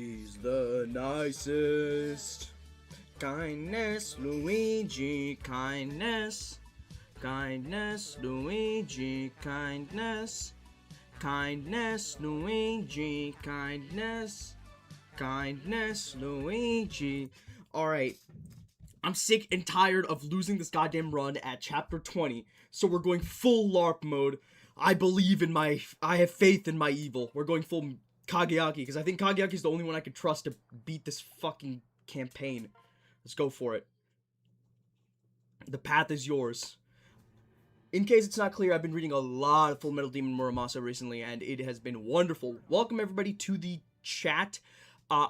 He's the nicest. Kindness, Luigi, kindness. Kindness, Luigi, kindness. Kindness, Luigi, kindness. Kindness, Luigi. Alright. I'm sick and tired of losing this goddamn run at chapter 20. So we're going full LARP mode. I have faith in my evil. We're going full Kageaki, because I think Kageaki is the only one I could trust to beat this fucking campaign. Let's go for it. The path is yours. In case it's not clear, I've been reading a lot of Full Metal Demon Muramasa recently, and it has been wonderful. Welcome everybody to the chat. I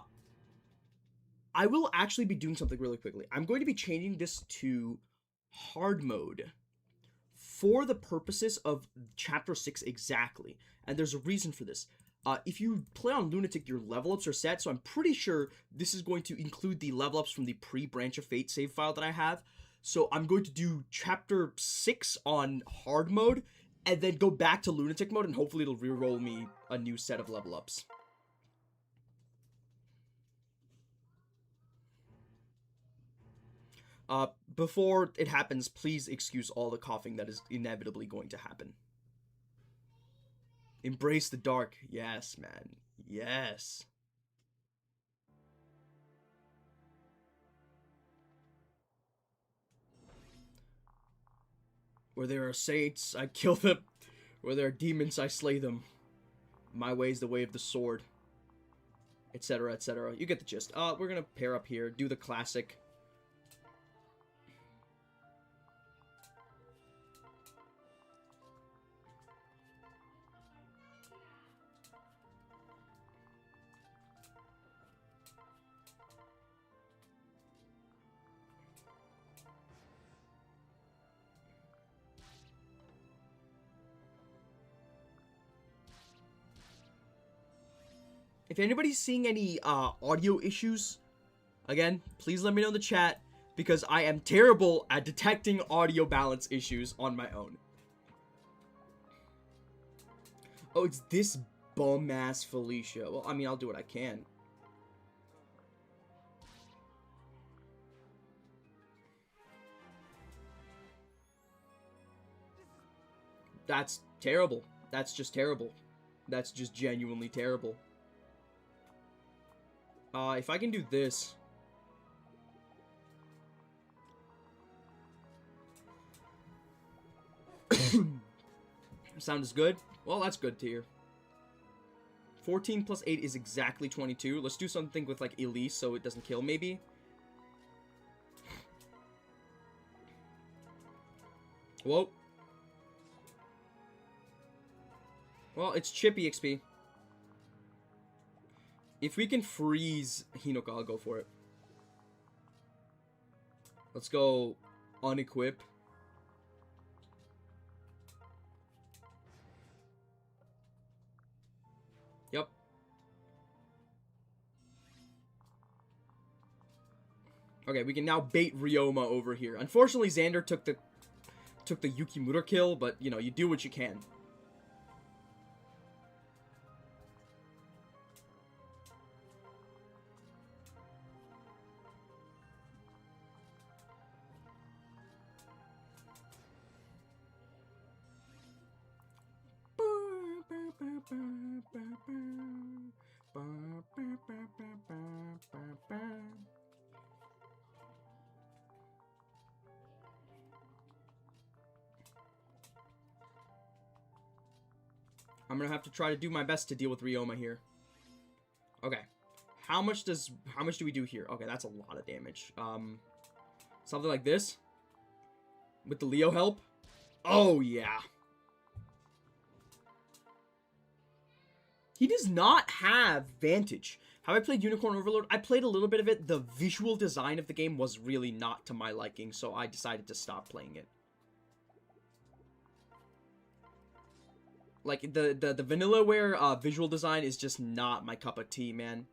will actually be doing something really quickly. I'm going to be changing this to hard mode for the purposes of chapter 6 exactly, and there's a reason for this. If you play on Lunatic, your level ups are set, so I'm pretty sure this is going to include the level ups from the pre-Branch of Fate save file that I have. So I'm going to do chapter 6 on hard mode, and then go back to Lunatic mode, and hopefully it'll reroll me a new set of level ups. Before it happens, please excuse all the coughing that is inevitably going to happen. Embrace the dark. Yes, man. Yes. Where there are saints, I kill them. Where there are demons, I slay them. My way is the way of the sword. Etc, etc. You get the gist. We're gonna pair up here. Do the classic. If anybody's seeing any audio issues, again, please let me know in the chat, because I am terrible at detecting audio balance issues on my own. Oh, it's this bum-ass Felicia. Well, I mean, I'll do what I can. That's terrible. That's just terrible. That's just genuinely terrible. If I can do this. Sound is good? Well, that's good to hear. 14 plus 8 is exactly 22. Let's do something with, like, Elise so it doesn't kill, maybe. Whoa. Well, it's Chippy XP. If we can freeze Hinoka, I'll go for it. Let's go unequip. Yep. Okay, we can now bait Ryoma over here. Unfortunately, Xander took the Yukimura kill, but, you know, you do what you can. I'm gonna have to try to do my best to deal with Ryoma here. Okay. How much do we do here? Okay, that's a lot of damage. Something like this? With the Leo help? Oh, yeah. He does not have Vantage. Have I played Unicorn Overlord? I played a little bit of it. The visual design of the game was really not to my liking, so I decided to stop playing it. Like, the Vanillaware visual design is just not my cup of tea, man.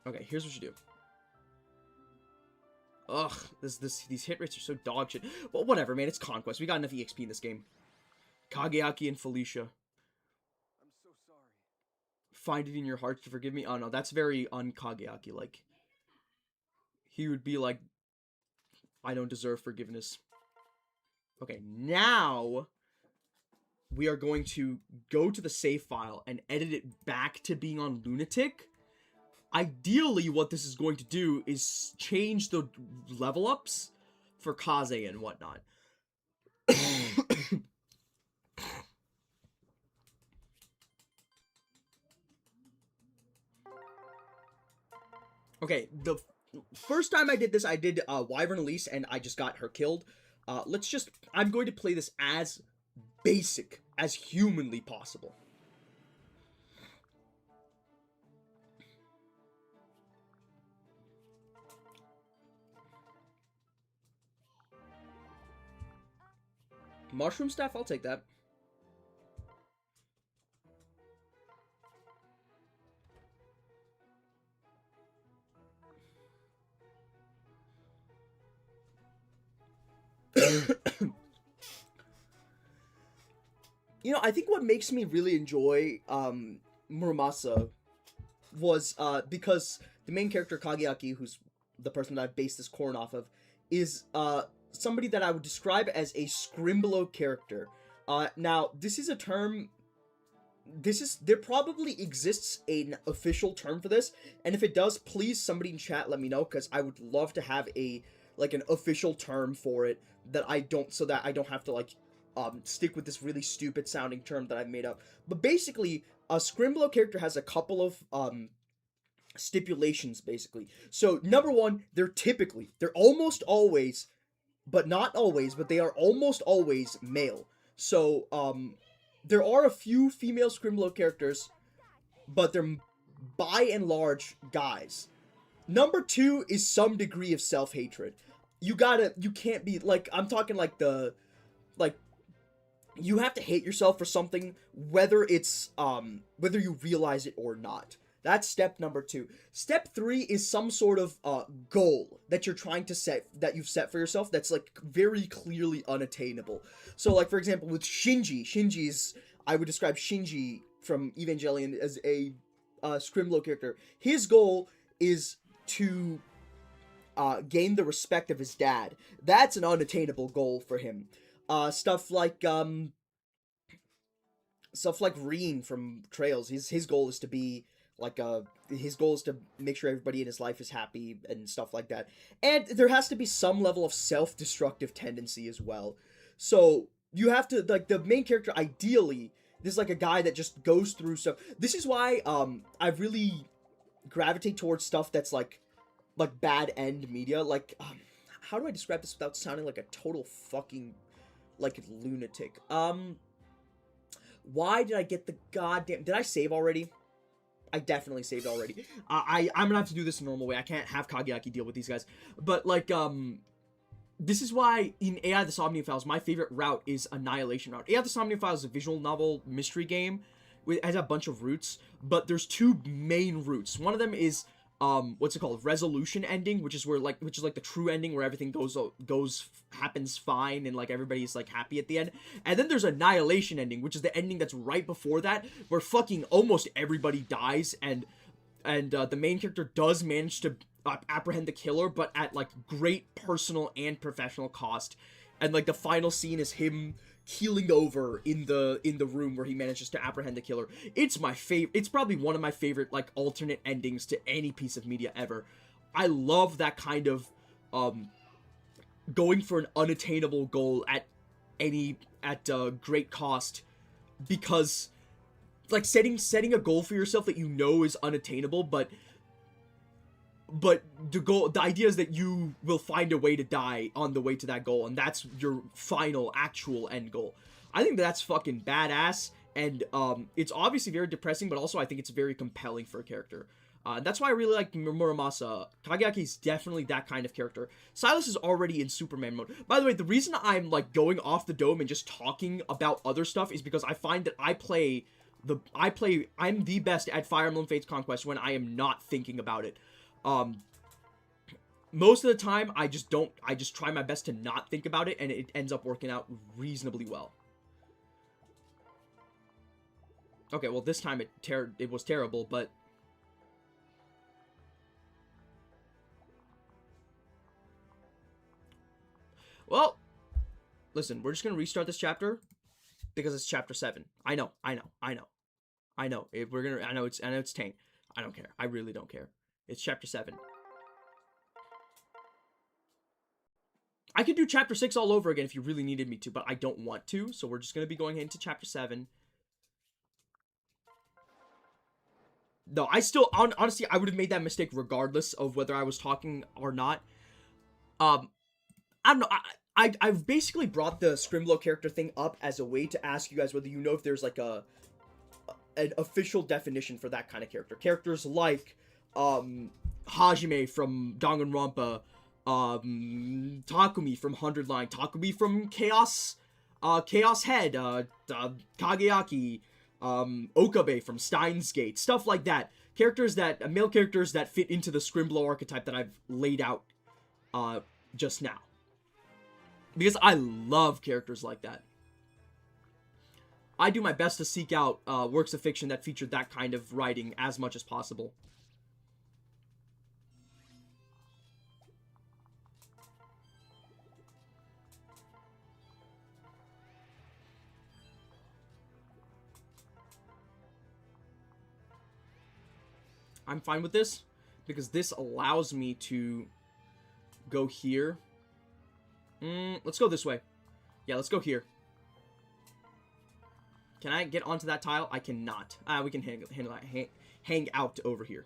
Okay, here's what you do. Ugh, these hit rates are so dog shit. Well, whatever, man. It's Conquest. We got enough EXP in this game. Kageaki and Felicia. I'm so sorry. find it in your heart to forgive me. Oh no, that's very un-Kageaki. Like, he would be like, I don't deserve forgiveness. Okay, now we are going to go to the save file and edit it back to being on Lunatic. Ideally, what this is going to do is change the level ups for Kaze and whatnot. Okay, the first time I did this, I did Wyvern Elise, and I just got her killed. I'm going to play this as basic as humanly possible. Mushroom staff, I'll take that. You know, I think what makes me really enjoy Muramasa was because the main character Kageaki, who's the person that I've based this Corrin off of, is somebody that I would describe as a scrimblow character. Now, this is a term. There probably exists an official term for this, and if it does, please somebody in chat let me know, because I would love to have an official term for it so that I don't have to stick with this really stupid sounding term that I've made up. But basically, a scrimblow character has a couple of stipulations, basically. So number one, they're almost always, but not always, but they are almost always male. So there are a few female scrimblow characters, but they're by and large guys. Number two is some degree of self-hatred. You can't be I'm talking you have to hate yourself for something, whether you realize it or not. That's step number two. Step three is some sort of goal that you're trying to that you've set for yourself that's very clearly unattainable. So for example, with I would describe Shinji from Evangelion as a scrimblow character. His goal is to gain the respect of his dad. That's an unattainable goal for him. Stuff like Reen from Trails. His goal is to be his goal is to make sure everybody in his life is happy and stuff like that. And there has to be some level of self-destructive tendency as well. So you have to the main character, ideally, this is a guy that just goes through stuff. This is why I really gravitate towards stuff that's like bad end media. How do I describe this without sounding like a total fucking lunatic? Why did I get the goddamn... Did I save already? I definitely saved already. I'm gonna have to do this the normal way. I can't have Kageaki deal with these guys. But, this is why in AI the Somnium Files, my favorite route is Annihilation route. AI the Somnium Files is a visual novel mystery game. It has a bunch of routes, but there's two main routes. One of them is... what's it called? Resolution ending, which is the true ending where everything happens fine and everybody's happy at the end. And then there's annihilation ending, which is the ending that's right before that, where fucking almost everybody dies, and the main character does manage to apprehend the killer, but at great personal and professional cost. And the final scene is him keeling over in the room where he manages to apprehend the killer. It's my favorite. It's probably one of my favorite alternate endings to any piece of media ever. I love that kind of going for an unattainable goal at great cost, because setting a goal for yourself that you know is unattainable, but the idea is that you will find a way to die on the way to that goal, and that's your final actual end goal. I think that's fucking badass, and it's obviously very depressing, but also I think it's very compelling for a character. That's why I really like Muramasa. Kageaki is definitely that kind of character. Silas is already in Superman mode. By the way, the reason I'm going off the dome and just talking about other stuff is because I find that I'm the best at Fire Emblem Fates Conquest when I am not thinking about it. Most of the time I just try my best to not think about it, and it ends up working out reasonably well. Okay, well, this time it was terrible, but... Well, listen, we're just gonna restart this chapter because it's chapter 7. I know. I know. I know it's tank. I don't care. I really don't care. It's chapter 7. I could do chapter 6 all over again if you really needed me to, but I don't want to, so we're just gonna be going into chapter 7. No, I still, honestly, I would have made that mistake regardless of whether I was talking or not. I don't know, I've basically brought the Scrimblow character thing up as a way to ask you guys whether you know if there's like an official definition for that kind of character. Characters like, Hajime from Danganronpa, Takumi from 100 Line, Takumi from Chaos Head, Kageaki, Okabe from Steins Gate, stuff like that. Male characters that fit into the Scrimblow archetype that I've laid out, just now. Because I love characters like that. I do my best to seek out, works of fiction that feature that kind of writing as much as possible. I'm fine with this, because this allows me to go here. Let's go this way. Yeah, let's go here. Can I get onto that tile? I cannot. We can hang out over here.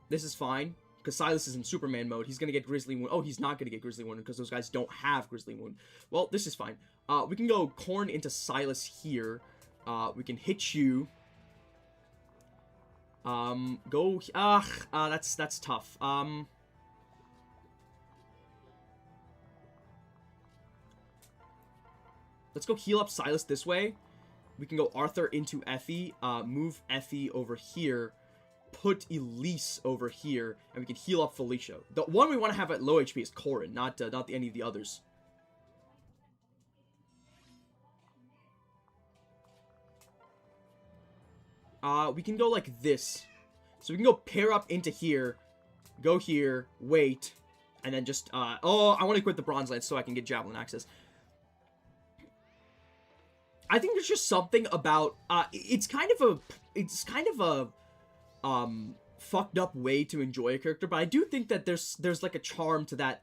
This is fine, because Silas is in Superman mode. He's going to get Grizzly Wound. Oh, he's not going to get Grizzly Wound, because those guys don't have Grizzly Wound. Well, this is fine. We can go Corrin into Silas here. We can hit you. That's tough. Let's go heal up Silas this way. We can go Arthur into Effie, move Effie over here, put Elise over here, and we can heal up Felicia. The one we want to have at low HP is Corrin, not any of the others. We can go like this. So we can go pair up into here, go here, wait, and then just, oh, I want to quit the Bronze Lance so I can get Javelin access. I think there's just something about, it's kind of a fucked up way to enjoy a character, but I do think that there's like a charm to that,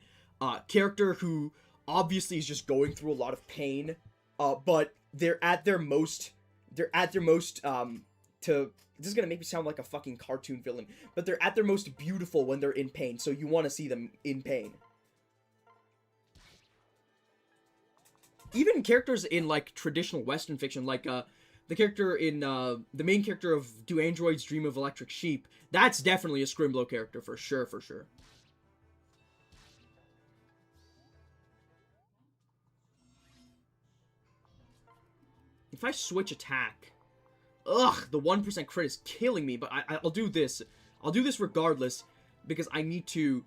character who obviously is just going through a lot of pain, but they're at their most, this is gonna make me sound like a fucking cartoon villain, but they're at their most beautiful when they're in pain, so you want to see them in pain. Even characters in, like, traditional Western fiction, like, the character in, the main character of Do Androids Dream of Electric Sheep, that's definitely a Scrimblow character, for sure, for sure. If I switch attack... Ugh, the 1% crit is killing me, but I'll do this. I'll do this regardless, because I need to,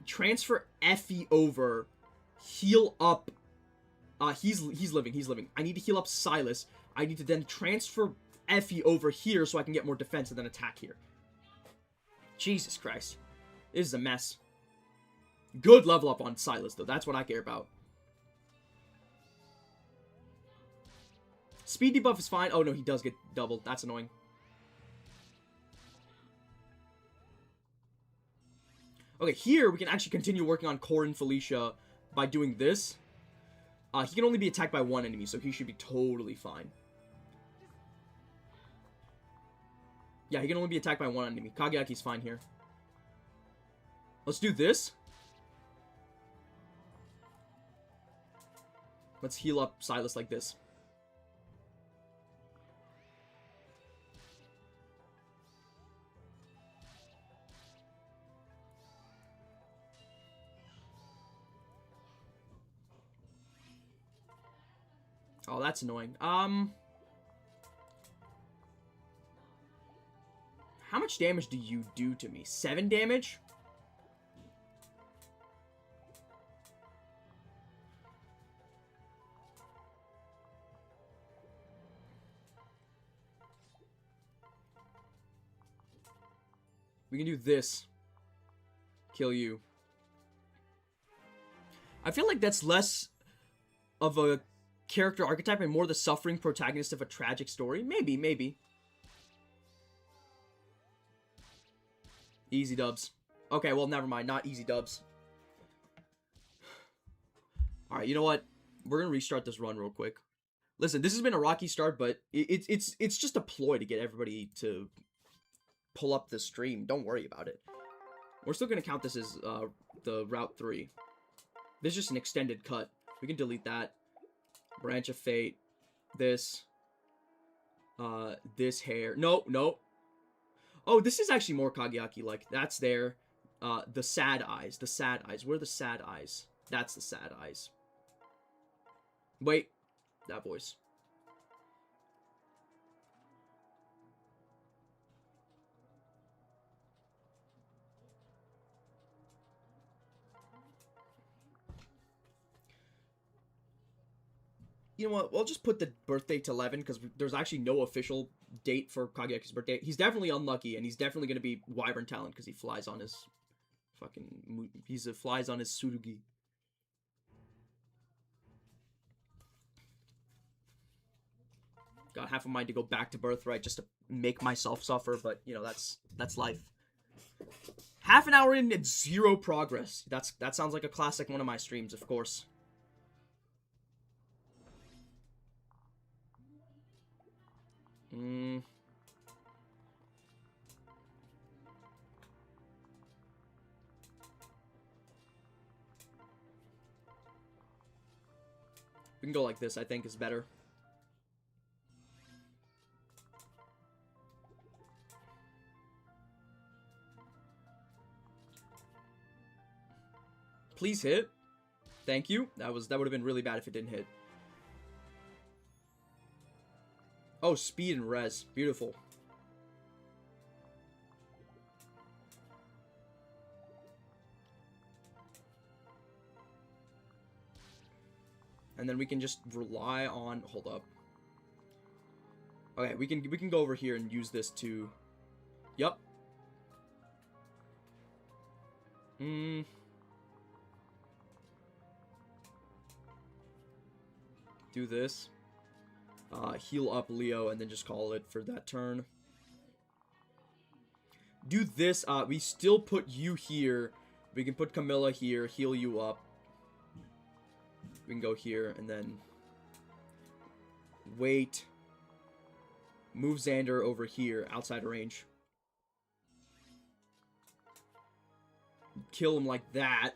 transfer Effie over, heal up, he's living. I need to heal up Silas. I need to then transfer Effie over here so I can get more defense and then attack here. Jesus Christ. This is a mess. Good level up on Silas, though. That's what I care about. Speed debuff is fine. Oh, no, he does get doubled. That's annoying. Okay, here we can actually continue working on Corrin Felicia by doing this. He can only be attacked by one enemy, so he should be totally fine. Yeah, he can only be attacked by one enemy. Kageaki's fine here. Let's do this. Let's heal up Silas like this. Oh, that's annoying. How much damage do you do to me? 7 damage? We can do this. Kill you. I feel like that's less of a character archetype and more the suffering protagonist of a tragic story. Maybe, maybe. Easy dubs. Okay, well, never mind. Not easy dubs. Alright, you know what? We're gonna restart this run real quick. Listen, this has been a rocky start, but it's just a ploy to get everybody to pull up the stream. Don't worry about it. We're still gonna count this as the Route 3. This is just an extended cut. We can delete that. Branch of Fate. This. This hair. No, no. Oh, this is actually more Kageaki-like. That's there. The sad eyes. The sad eyes. Where are the sad eyes? That's the sad eyes. Wait. That voice. You know what? We'll just put the birthday to 11 because there's actually no official date for Kageaki's birthday. He's definitely unlucky, and he's definitely going to be Wyvern Talent because he flies on his fucking... flies on his Tsurugi. Got half a mind to go back to Birthright just to make myself suffer, but, you know, that's life. Half an hour in and 0 progress. That sounds like a classic one of my streams, of course. We can go like this, I think, is better. Please hit. Thank you. That would have been really bad if it didn't hit. Oh, speed and res. Beautiful. And then we can just rely on... Hold up. Okay, we can go over here and use this to... Yup. Do this. Heal up Leo and then just call it for that turn. Do this. We still put you here. We can put Camilla here, heal you up. We can go here and then wait. Move Xander over here, outside range. Kill him like that.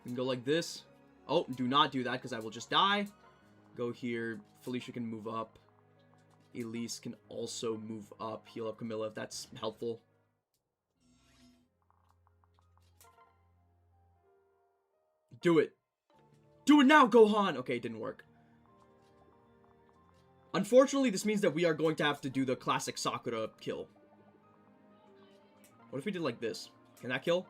We can go like this. Oh, do not do that because I will just die. Go here. Felicia can move up. Elise can also move up. Heal up Camilla if that's helpful. Do it. Do it now, Gohan! Okay, it didn't work. Unfortunately, this means that we are going to have to do the classic Sakura kill. What if we did like this? Can that kill?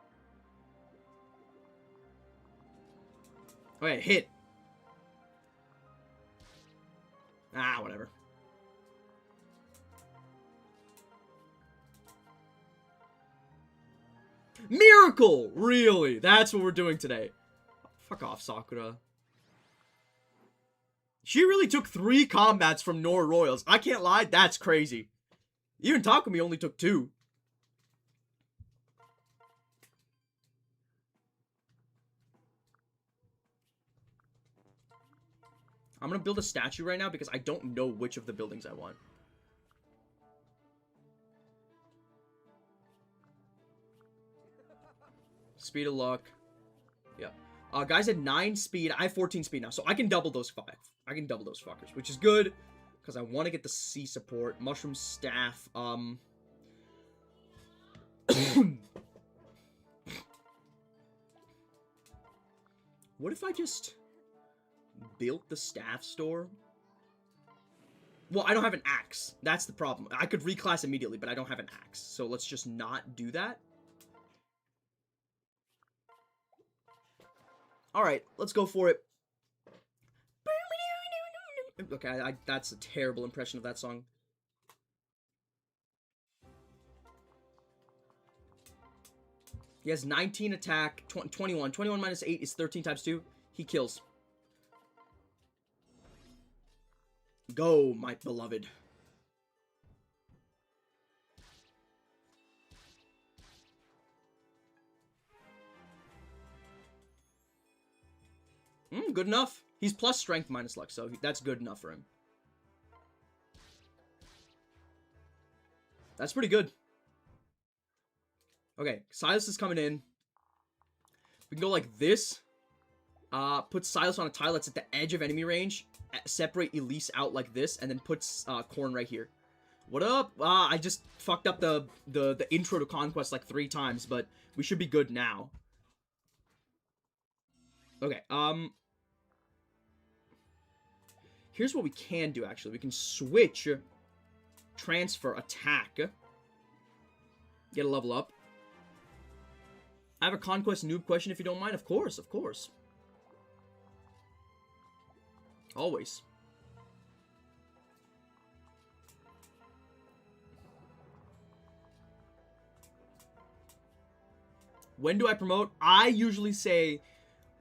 Okay, hit. Ah, whatever. Miracle! Really? That's what we're doing today. Fuck off, Sakura. She really took 3 combats from Nor Royals. I can't lie, that's crazy. Even Takumi only took 2. I'm gonna build a statue right now because I don't know which of the buildings I want. Speed of luck. Yeah. Guys at 9 speed. I have 14 speed now, so I can double those 5. I can double those fuckers, which is good because I want to get the C support. Mushroom staff. What if I just built the staff store? Well, I don't have an axe. That's the problem. I could reclass immediately, but I don't have an axe. So let's just not do that. Alright, let's go for it. Okay, that's a terrible impression of that song. He has 19 attack, 21. 21 minus 8 is 13 times 2. He kills. Go, my beloved. Good enough. He's plus strength minus luck, so that's good enough for him. That's pretty good. Okay, Silas is coming in. We can go like this. Put Silas on a tile that's at the edge of enemy range. Separate Elise out like this, and then put Corrin right here. What up? I just fucked up the intro to Conquest like 3 times, but we should be good now. Okay, here's what we can do, actually. We can switch, transfer, attack. Get a level up. I have a Conquest noob question, if you don't mind. Of course, of course. Always. When do I promote? I usually say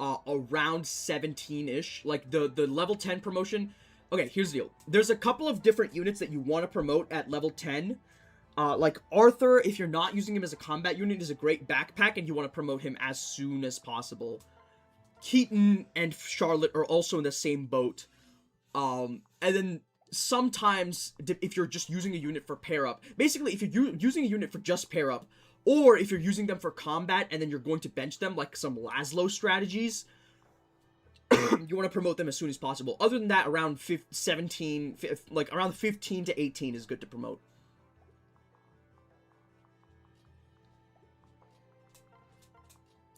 around 17-ish. Like, the level 10 promotion. Okay, here's the deal. There's a couple of different units that you want to promote at level 10. Like, Arthur, if you're not using him as a combat unit, is a great backpack, and you want to promote him as soon as possible. Keaton and Charlotte are also in the same boat. And then sometimes, if you're just using a unit for pair-up, basically, if you're using a unit for just pair-up, or if you're using them for combat and then you're going to bench them, like some Laszlo strategies, you want to promote them as soon as possible. Other than that, around 17, like around 15 to 18 is good to promote.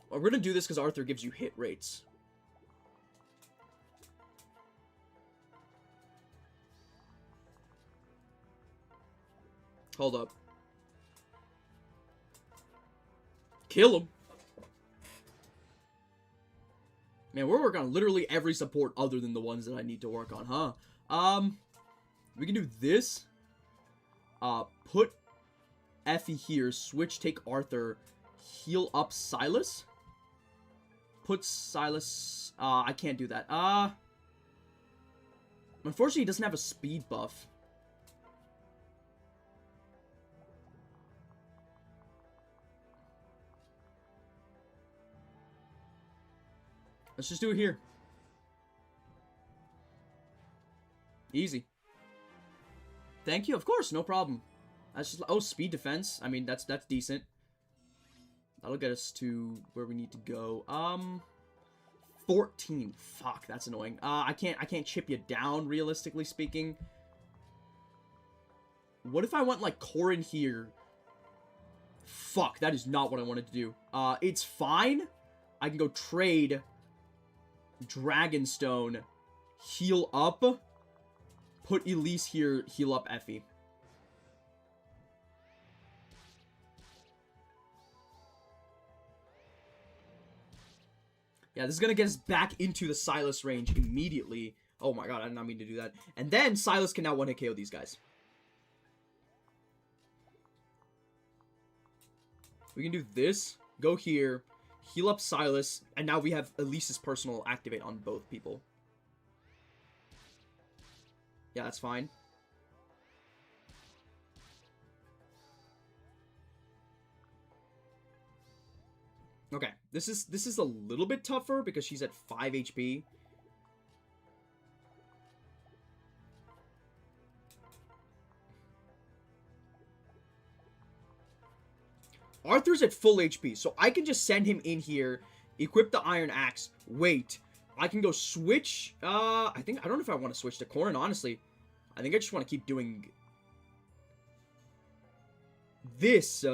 We're going to do this because Arthur gives you hit rates. Hold up. Kill him. Man, we're working on literally every support other than the ones that I need to work on, huh? We can do this. Put Effie here. Switch, take Arthur. Heal up Silas. Put Silas... I can't do that. Unfortunately, he doesn't have a speed buff. Let's just do it here. Easy. Thank you. Of course, no problem. That's just... Oh, speed defense. I mean, that's decent. That'll get us to where we need to go. 14. Fuck, that's annoying. I can't chip you down, realistically speaking. What if I went like Corrin here? Fuck, that is not what I wanted to do. It's fine. I can go trade Dragonstone, heal up, put Elise here, heal up Effie. Yeah, this is gonna get us back into the Silas range immediately. Oh my god, I did not mean to do that. And then Silas can now one-hit KO these guys. We can do this, go here, heal up Silas, and now we have Elise's personal activate on both people. Yeah, that's fine. Okay, this is a little bit tougher because she's at 5 HP. Arthur's at full HP, so I can just send him in here, equip the Iron Axe, wait. I can go switch, I don't know if I want to switch to Corrin, honestly. I think I just want to keep doing this,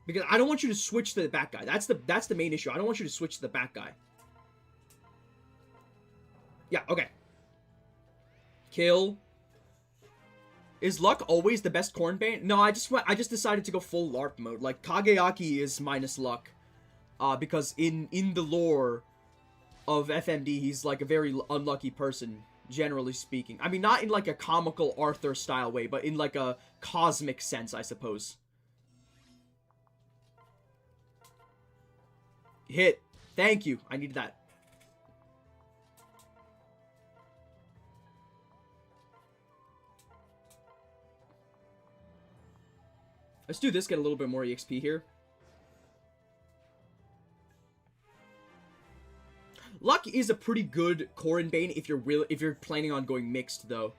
because I don't want you to switch to the back guy. That's the main issue. I don't want you to switch to the back guy. Yeah, okay. Kill. Is luck always the best Corrin bane? No, I just decided to go full LARP mode. Like, Kageaki is minus luck. Because in the lore, of FMD, he's like a very unlucky person, generally speaking. I mean, not in like a comical Arthur style way, but in like a cosmic sense, I suppose. Hit. Thank you. I needed that. Let's do this, get a little bit more EXP here. Luck is a pretty good Corrin Bane if you're planning on going mixed though.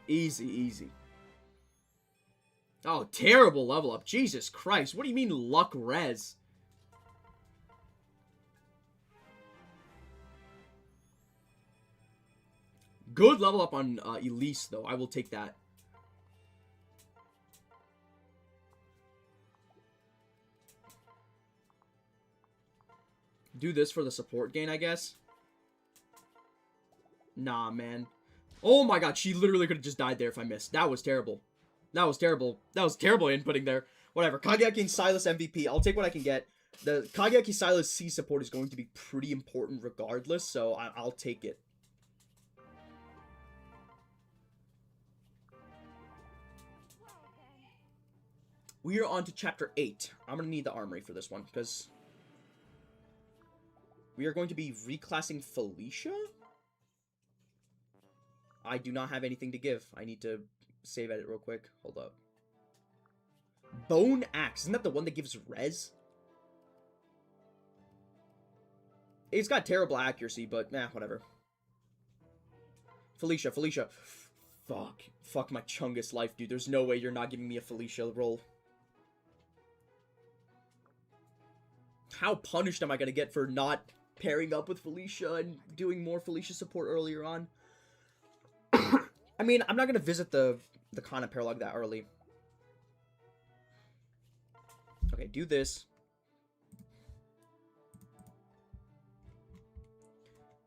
Easy, easy. Oh, terrible level up. Jesus Christ. What do you mean luck res? Good level up on Elise though. I will take that. Do this for the support gain, I guess. Nah, man. Oh my god, she literally could have just died there if I missed. That was terrible. That was terrible. That was terrible inputting there. Whatever. Kaze and Silas MVP. I'll take what I can get. The Kaze Silas C support is going to be pretty important regardless, so I'll take it. We are on to chapter 8. I'm going to need the armory for this one, because we are going to be reclassing Felicia? I do not have anything to give. I need to save edit real quick. Hold up. Bone Axe. Isn't that the one that gives res? It's got terrible accuracy, but nah, whatever. Felicia. Fuck my Chungus life, dude. There's no way you're not giving me a Felicia roll. How punished am I gonna get for not pairing up with Felicia and doing more Felicia support earlier on? I mean, I'm not gonna visit the Kana paralog that early. Okay, do this.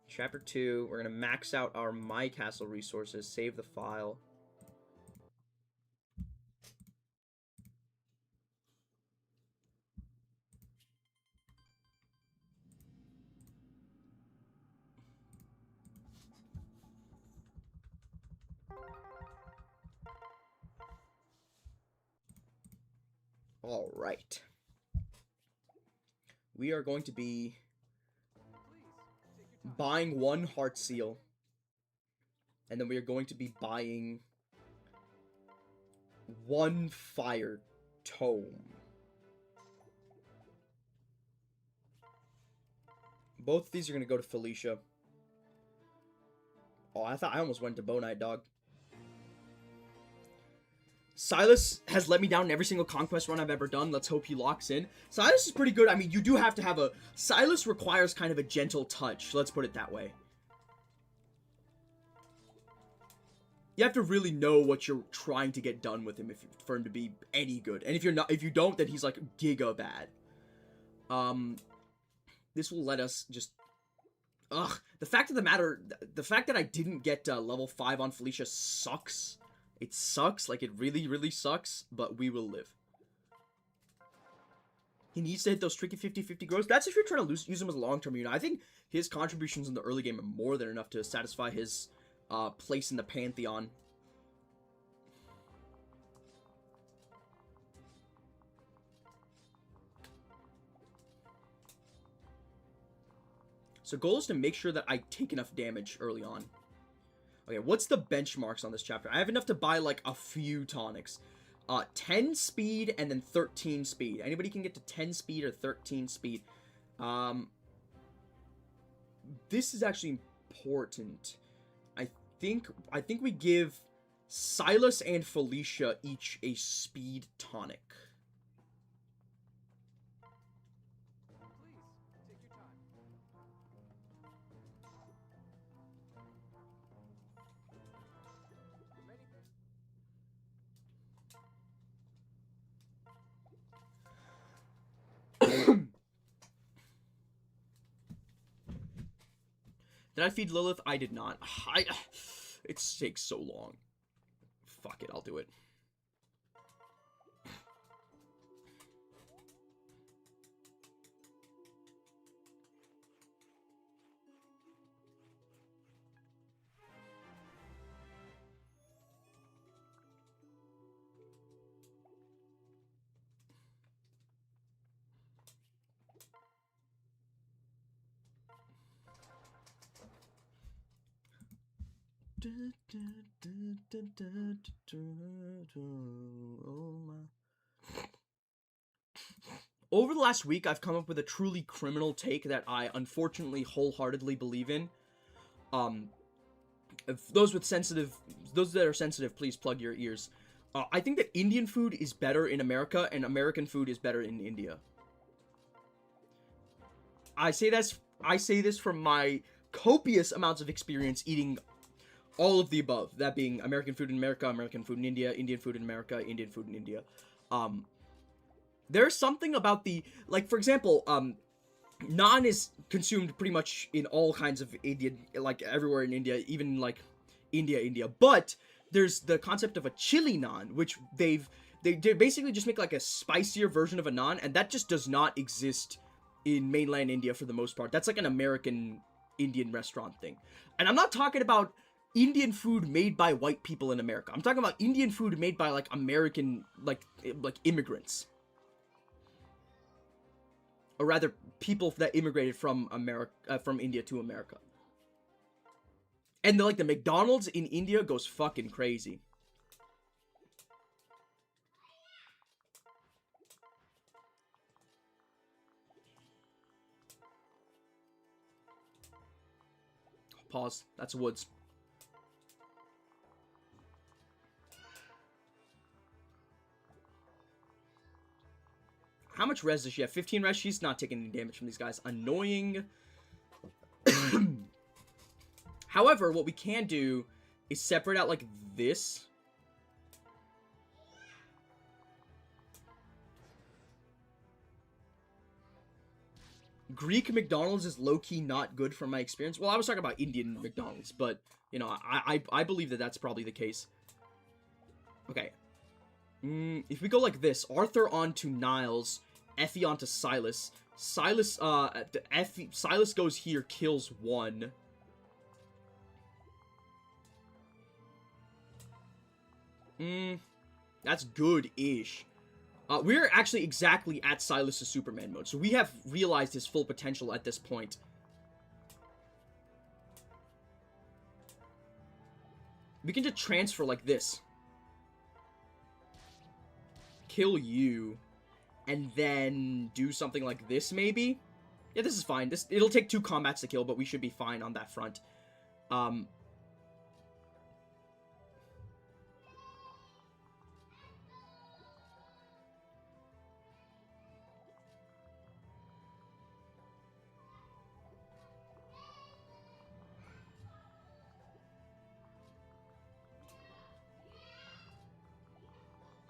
Chapter 2, we're gonna max out our My Castle resources, save the file. Alright. We are going to be buying one Heart Seal. And then we are going to be buying one Fire Tome. Both of these are going to go to Felicia. Oh, I almost went to Bonite, dog. Silas has let me down in every single conquest run I've ever done. Let's hope he locks in. Silas is pretty good. I mean, you do have to have a... Silas requires kind of a gentle touch. Let's put it that way. You have to really know what you're trying to get done with him for him to be any good. And if you don't, then he's like giga bad. This will let us just... Ugh. The fact of the matter... The fact that I didn't get level 5 on Felicia sucks. It sucks, like it really, really sucks, but we will live. He needs to hit those tricky 50-50 growths. That's if you're trying to use him as a long-term unit. I think his contributions in the early game are more than enough to satisfy his place in the Pantheon. So goal is to make sure that I take enough damage early on. Okay, what's the benchmarks on this chapter? I have enough to buy, like, a few tonics. 10 speed and then 13 speed. Anybody can get to 10 speed or 13 speed. This is actually important. I think we give Silas and Felicia each a speed tonic. Did I feed Lilith? I did not. It takes so long. Fuck it, I'll do it. Oh my. Over the last week, I've come up with a truly criminal take that I unfortunately wholeheartedly believe in. If those that are sensitive, please plug your ears. I think that Indian food is better in America and American food is better in India. I say this from my copious amounts of experience eating all of the above. That being American food in America, American food in India, Indian food in America, Indian food in India. There's something about the, like, for example, naan is consumed pretty much in all kinds of Indian, like everywhere in India, even like India. But there's the concept of a chili naan, which they basically just make like a spicier version of a naan, and that just does not exist in mainland India for the most part. That's like an American Indian restaurant thing. And I'm not talking about Indian food made by white people in America. I'm talking about Indian food made by like American, like immigrants. Or rather, people that immigrated from America, from India to America. And the McDonald's in India goes fucking crazy. Pause. That's woods. How much res does she have? 15 res? She's not taking any damage from these guys. Annoying. However, what we can do is separate out like this. Greek McDonald's is low-key not good from my experience. Well, I was talking about Indian McDonald's, but, you know, I believe that that's probably the case. Okay. If we go like this, Arthur onto Niles, Effie onto Silas. Silas goes here, kills one. That's good-ish. We're actually exactly at Silas' Superman mode, so we have realized his full potential at this point. We can just transfer like this. Kill you. And then do something like this, maybe? Yeah, this is fine. It'll take 2 combats to kill, but we should be fine on that front.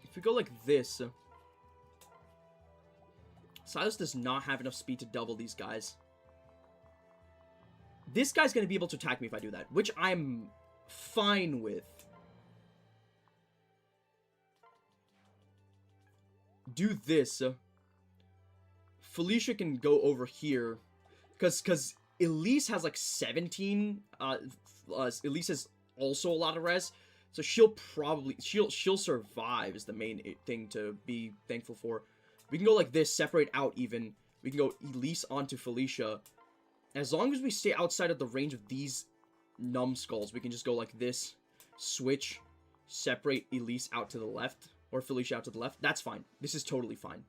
If we go like this... Silas does not have enough speed to double these guys. This guy's going to be able to attack me if I do that, which I'm fine with. Do this. Felicia can go over here. Because Elise has like 17. Elise has also a lot of res. So she'll survive is the main thing to be thankful for. We can go like this, separate out even. We can go Elise onto Felicia. As long as we stay outside of the range of these numbskulls, we can just go like this, switch, separate Elise out to the left, or Felicia out to the left. That's fine. This is totally fine.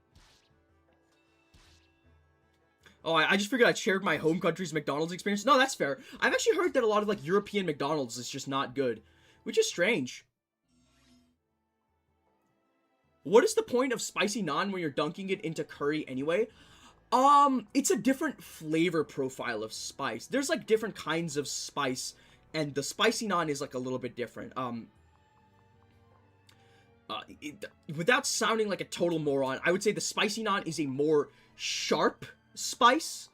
Oh, I just figured I'd shared my home country's McDonald's experience. No, that's fair. I've actually heard that a lot of, like, European McDonald's is just not good, which is strange. What is the point of spicy naan when you're dunking it into curry anyway? It's a different flavor profile of spice. There's, like, different kinds of spice, and the spicy naan is, like, a little bit different. Without sounding like a total moron, I would say the spicy naan is a more sharp spice.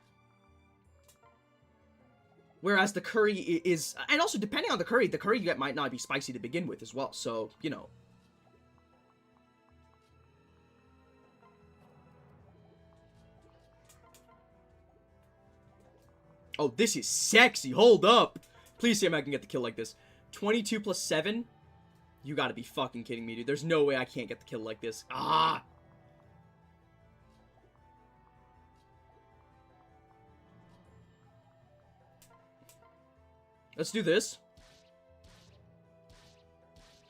Whereas the curry is, and also depending on the curry you get might not be spicy to begin with as well, so, you know. Oh, this is sexy. Hold up. Please say I can get the kill like this. 22 plus 7? You gotta be fucking kidding me, dude. There's no way I can't get the kill like this. Ah! Let's do this.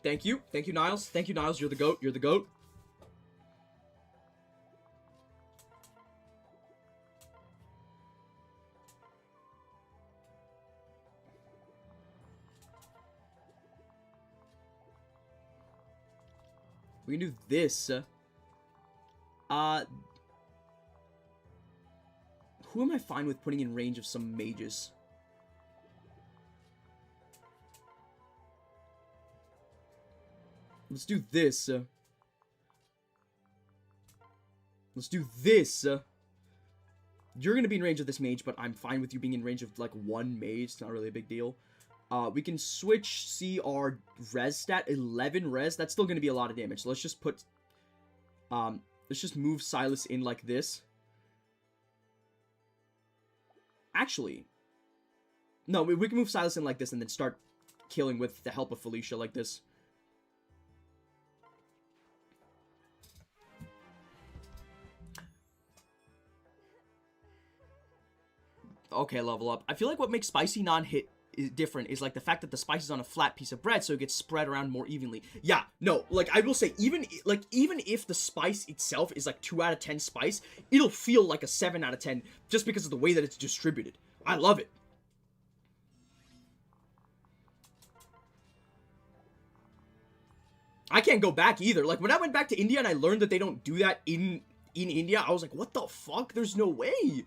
Thank you. Thank you, Niles. Thank you, Niles. You're the GOAT. You're the GOAT. We can do this. Who am I fine with putting in range of some mages? Let's do this. Let's do this. You're gonna be in range of this mage, but I'm fine with you being in range of, like, one mage. It's not really a big deal. We can switch, see our res stat, 11 res. That's still gonna be a lot of damage. So let's just put, let's just move Silas in like this. Actually, no, we can move Silas in like this and then start killing with the help of Felicia like this. Okay, level up. I feel like what makes spicy non-hit different is like the fact that the spice is on a flat piece of bread, so it gets spread around more evenly. Yeah, no, like I will say, even if the spice itself is like 2 out of 10 spice, it'll feel like a 7 out of 10 just because of the way that it's distributed. I love it. I can't go back either. Like when I went back to India and I learned that they don't do that in India, I was like, what the fuck? There's no way.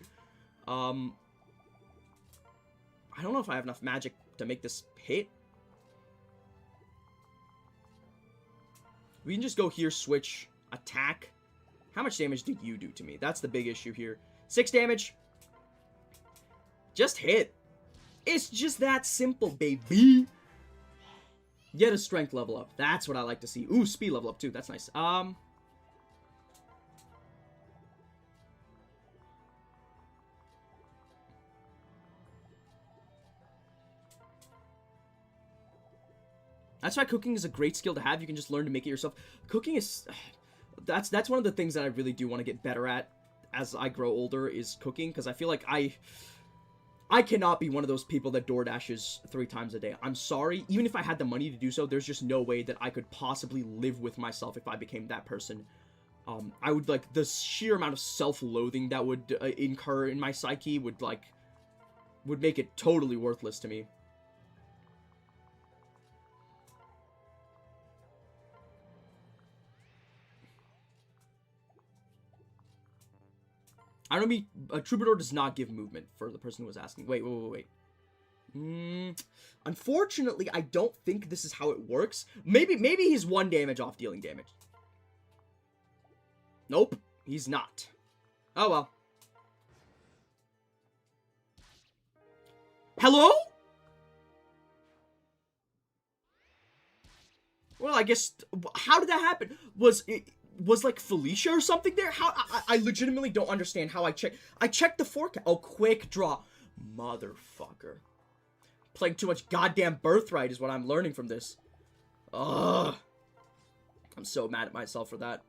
I don't know if I have enough magic to make this hit. We can just go here, switch, attack. How much damage did you do to me? That's the big issue here. 6 damage. Just hit. It's just that simple, baby. Get a strength level up. That's what I like to see. Ooh, speed level up too. That's nice. That's why cooking is a great skill to have. You can just learn to make it yourself. Cooking is... That's one of the things that I really do want to get better at as I grow older, is cooking. Because I feel like I cannot be one of those people that DoorDashes 3 times a day. I'm sorry. Even if I had the money to do so, there's just no way that I could possibly live with myself if I became that person. I would, like, the sheer amount of self-loathing that would incur in my psyche would make it totally worthless to me. I don't mean, a troubadour does not give movement, for the person who was asking. Wait. Unfortunately, I don't think this is how it works. Maybe he's 1 damage off dealing damage. Nope, he's not. Oh well. Hello? Well, I guess, how did that happen? Was like Felicia or something there? How I legitimately don't understand how I checked the forecast. Oh, quick draw. Motherfucker. Playing too much goddamn Birthright is what I'm learning from this. Ugh. I'm so mad at myself for that.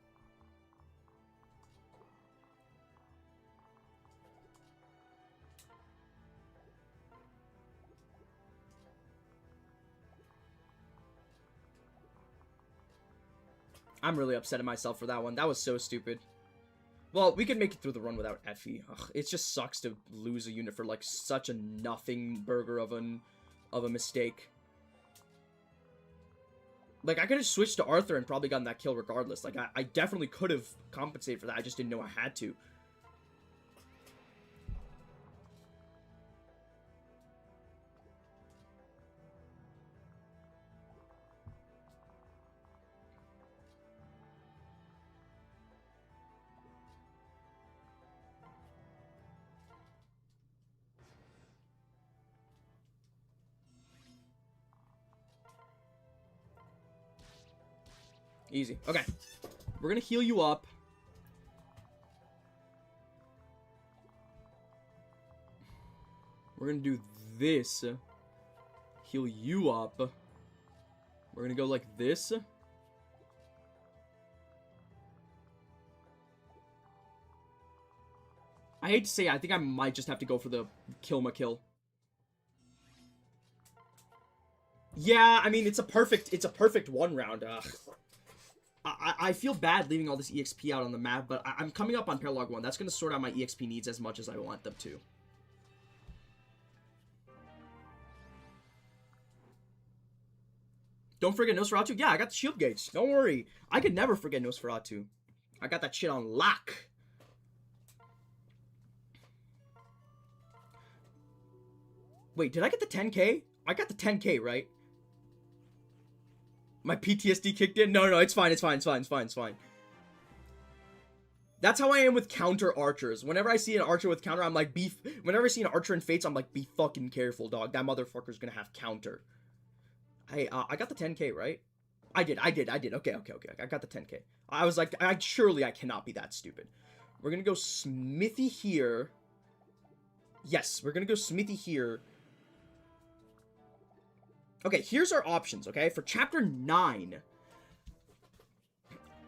I'm really upset at myself for that one. That was so stupid. Well, we could make it through the run without Effie. Ugh, it just sucks to lose a unit for, like, such a nothing burger of a mistake. Like, I could have switched to Arthur and probably gotten that kill regardless. Like, I definitely could have compensated for that. I just didn't know I had to. Easy. Okay. We're gonna heal you up. We're gonna do this. Heal you up. We're gonna go like this. I hate to say it, I think I might just have to go for the kill-ma-kill. Yeah, I mean, it's a perfect one round. I feel bad leaving all this EXP out on the map, but I'm coming up on Paralog 1. That's going to sort out my EXP needs as much as I want them to. Don't forget Nosferatu. Yeah, I got the shield gauge. Don't worry. I could never forget Nosferatu. I got that shit on lock. Wait, did I get the 10k? I got the 10k, right? My PTSD kicked in? No, it's fine. That's how I am with counter archers. Whenever I see an archer with counter, I'm like, whenever I see an archer in Fates, I'm like, be fucking careful, dog. That motherfucker's gonna have counter. I got the 10k, right? I did. Okay. I got the 10k. I was like, surely I cannot be that stupid. We're gonna go Smithy here. Yes, we're gonna go Smithy here. Okay, here's our options, okay? For Chapter 9,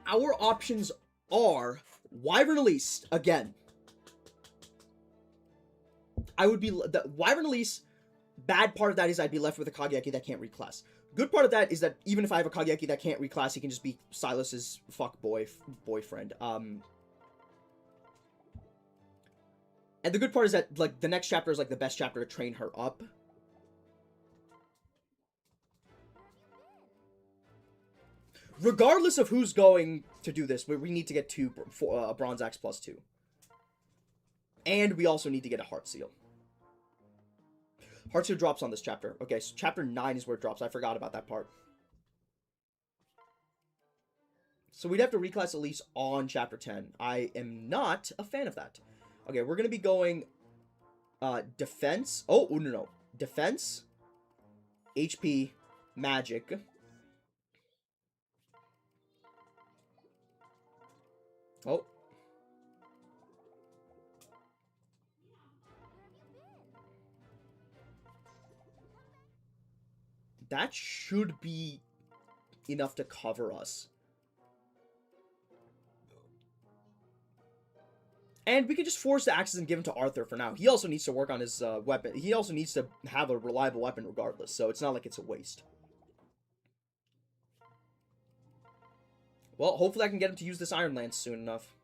our options are Wyvern Elise, again. The Wyvern Elise, bad part of that is I'd be left with a Kageki that can't reclass. Good part of that is that even if I have a Kageki that can't reclass, he can just be Silas's boyfriend. And the good part is that, like, the next chapter is, like, the best chapter to train her up. Regardless of who's going to do this, we need to get a Bronze Axe +2. And we also need to get a Heart Seal. Heart Seal drops on this chapter. Okay, so Chapter 9 is where it drops. I forgot about that part. So we'd have to reclass Elise on Chapter 10. I am not a fan of that. Okay, we're going to be going Defense. Oh, no. Defense, HP, Magic. Oh. That should be enough to cover us. And we could just force the axes and give him to Arthur for now. He also needs to work on his weapon. He also needs to have a reliable weapon regardless, so it's not like it's a waste. Well, hopefully I can get him to use this Iron Lance soon enough.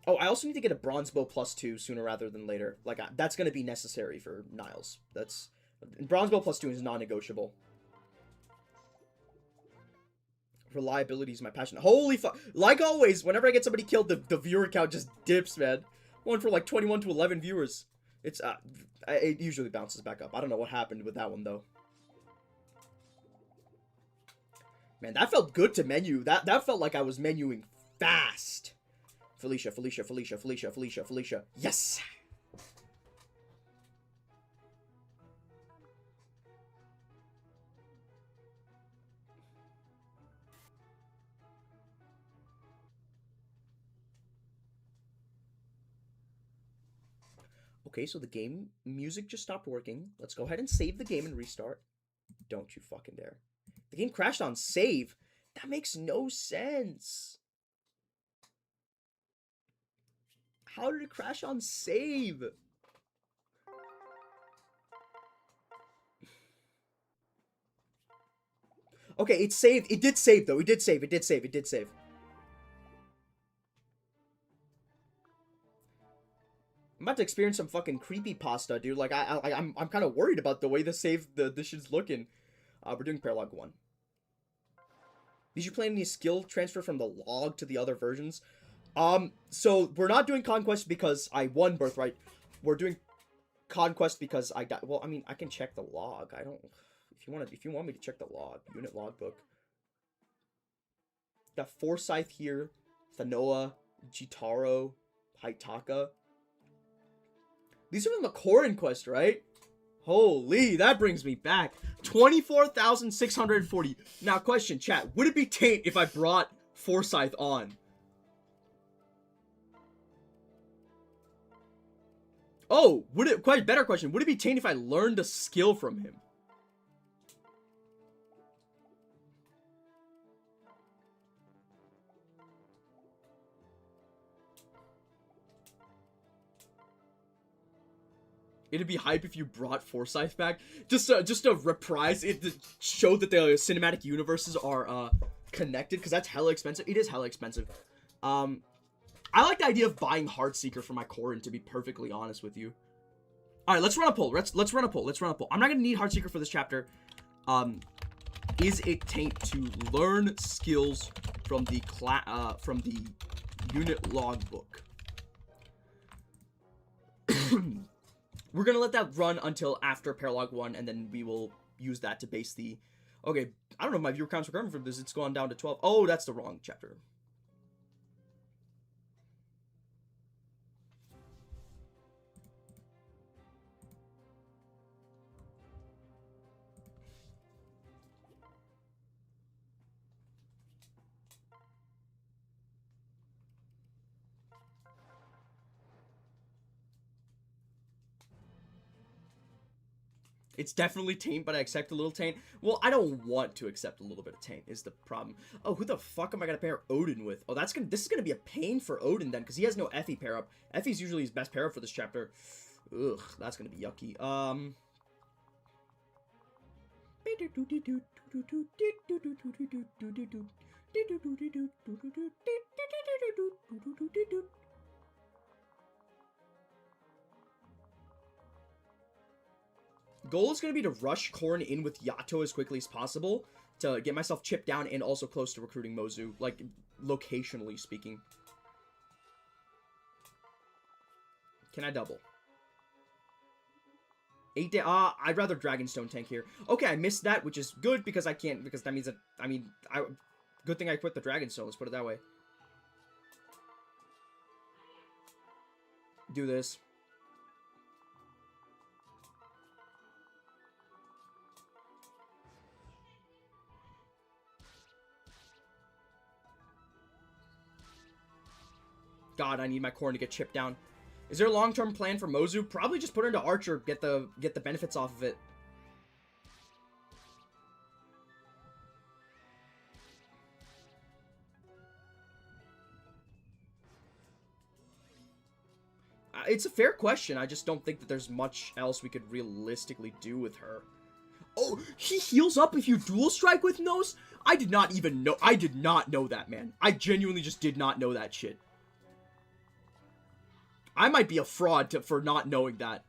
Oh, I also need to get a Bronze Bow +2 sooner rather than later. Like, that's going to be necessary for Niles. Bronze Bow +2 is non-negotiable. Reliability is my passion. Holy fuck. Like always, whenever I get somebody killed, the viewer count just dips, man. One for like 21 to 11 viewers. It usually bounces back up. I don't know what happened with that one, though. Man, that felt good to menu. That felt like I was menuing fast. Felicia. Yes! Okay, so the game music just stopped working. Let's go ahead and save the game and restart. Don't you fucking dare. The game crashed on save. That makes no sense. How did it crash on save? Okay, it saved. It did save, though. It did save. I'm about to experience some fucking creepypasta, dude. Like, I'm kind of worried about the way this shit's looking. We're doing Paralog 1. Did you plan any skill transfer from the log to the other versions? So we're not doing Conquest because I won Birthright. We're doing Conquest because I got. Well, I mean, I can check the log. I don't. If you want me to check the log, unit logbook. Got Forsyth here, Thanoa, Jitaro, Haitaka. These are from the Corrin quest, right? Holy, that brings me back. 24,640. Now, question, chat. Would it be taint if I brought Forsyth on? Oh, quite better question. Would it be taint if I learned a skill from him? It'd be hype if you brought Forsyth back. Just to reprise it to show that the cinematic universes are connected, because that's hella expensive. It is hella expensive. I like the idea of buying Heartseeker for my Corrin, to be perfectly honest with you. Alright, let's run a poll. Let's run a poll. Let's run a poll. I'm not gonna need Heartseeker for this chapter. Is it taint to learn skills from the unit logbook? We're gonna let that run until after Paralog 1, and then we will use that to base the... Okay, I don't know if my viewer count's recovering from this. It's gone down to 12. Oh, that's the wrong chapter. It's definitely taint, but I accept a little taint. Well, I don't want to accept a little bit of taint is the problem. Oh, who the fuck am I gonna pair Odin with? Oh, this is gonna be a pain for Odin then, because he has no Effie pair up. Effie's usually his best pair up for this chapter. Ugh, that's gonna be yucky. Goal is going to be to rush Corrin in with Yato as quickly as possible to get myself chipped down and also close to recruiting Mozu, like, locationally speaking. Can I double? 8 day. I'd rather Dragonstone tank here. Okay, I missed that, which is good because I can't, because that means that, I mean, good thing I quit the Dragonstone, let's put it that way. Do this. God, I need my Corrin to get chipped down. Is there a long-term plan for Mozu? Probably just put her into Archer, get the benefits off of it. It's a fair question. I just don't think that there's much else we could realistically do with her. Oh, he heals up if you dual strike with Nose? I did not even know. I did not know that, man. I genuinely just did not know that shit. I might be a fraud for not knowing that.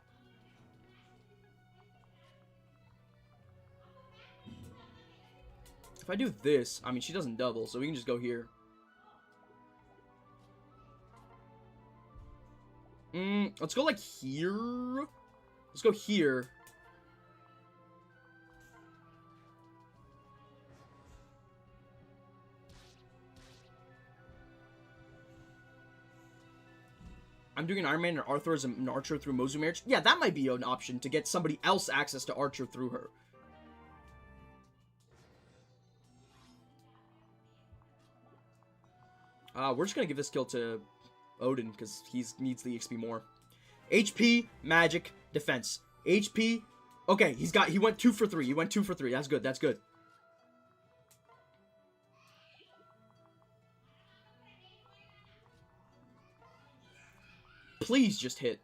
If I do this, I mean, she doesn't double, so we can just go here. Let's go, like, here. Let's go here. I'm doing an Iron Man and Arthur as an Archer through Mozu marriage. Yeah, that might be an option to get somebody else access to Archer through her. We're just gonna give this kill to Odin because he needs the XP more. HP, magic, defense. HP. Okay, he went 2 for 3. He went 2 for 3. That's good. That's good. Please just hit.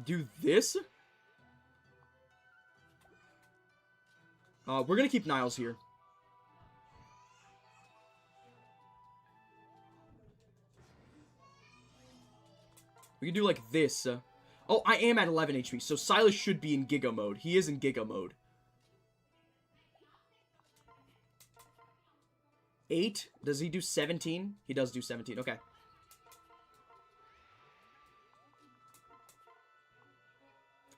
Do this? We're gonna keep Niles here. We can do like this. Oh, I am at 11 HP, so Silas should be in Giga mode. He is in Giga mode. 8? Does he do 17? He does do 17. Okay.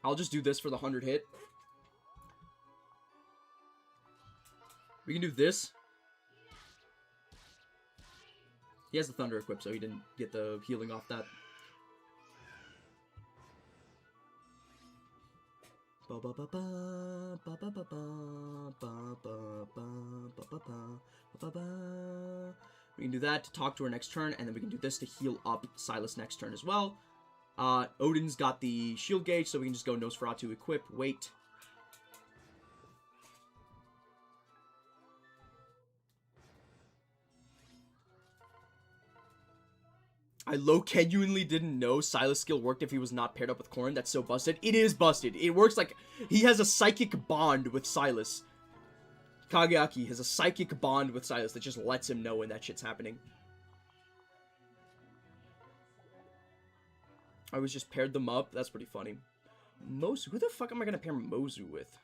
I'll just do this for the 100 hit. We can do this. He has the Thunder equipped, so he didn't get the healing off that. We can do that to talk to her next turn, and then we can do this to heal up Silas next turn as well. Odin's got the shield gauge, so we can just go Nosferatu equip, wait. I genuinely didn't know Silas' skill worked if he was not paired up with Corrin. That's so busted. It is busted. It works like he has a psychic bond with Silas. Kageaki has a psychic bond with Silas that just lets him know when that shit's happening. I was just paired them up. That's pretty funny. Mozu. Who the fuck am I gonna pair Mozu with?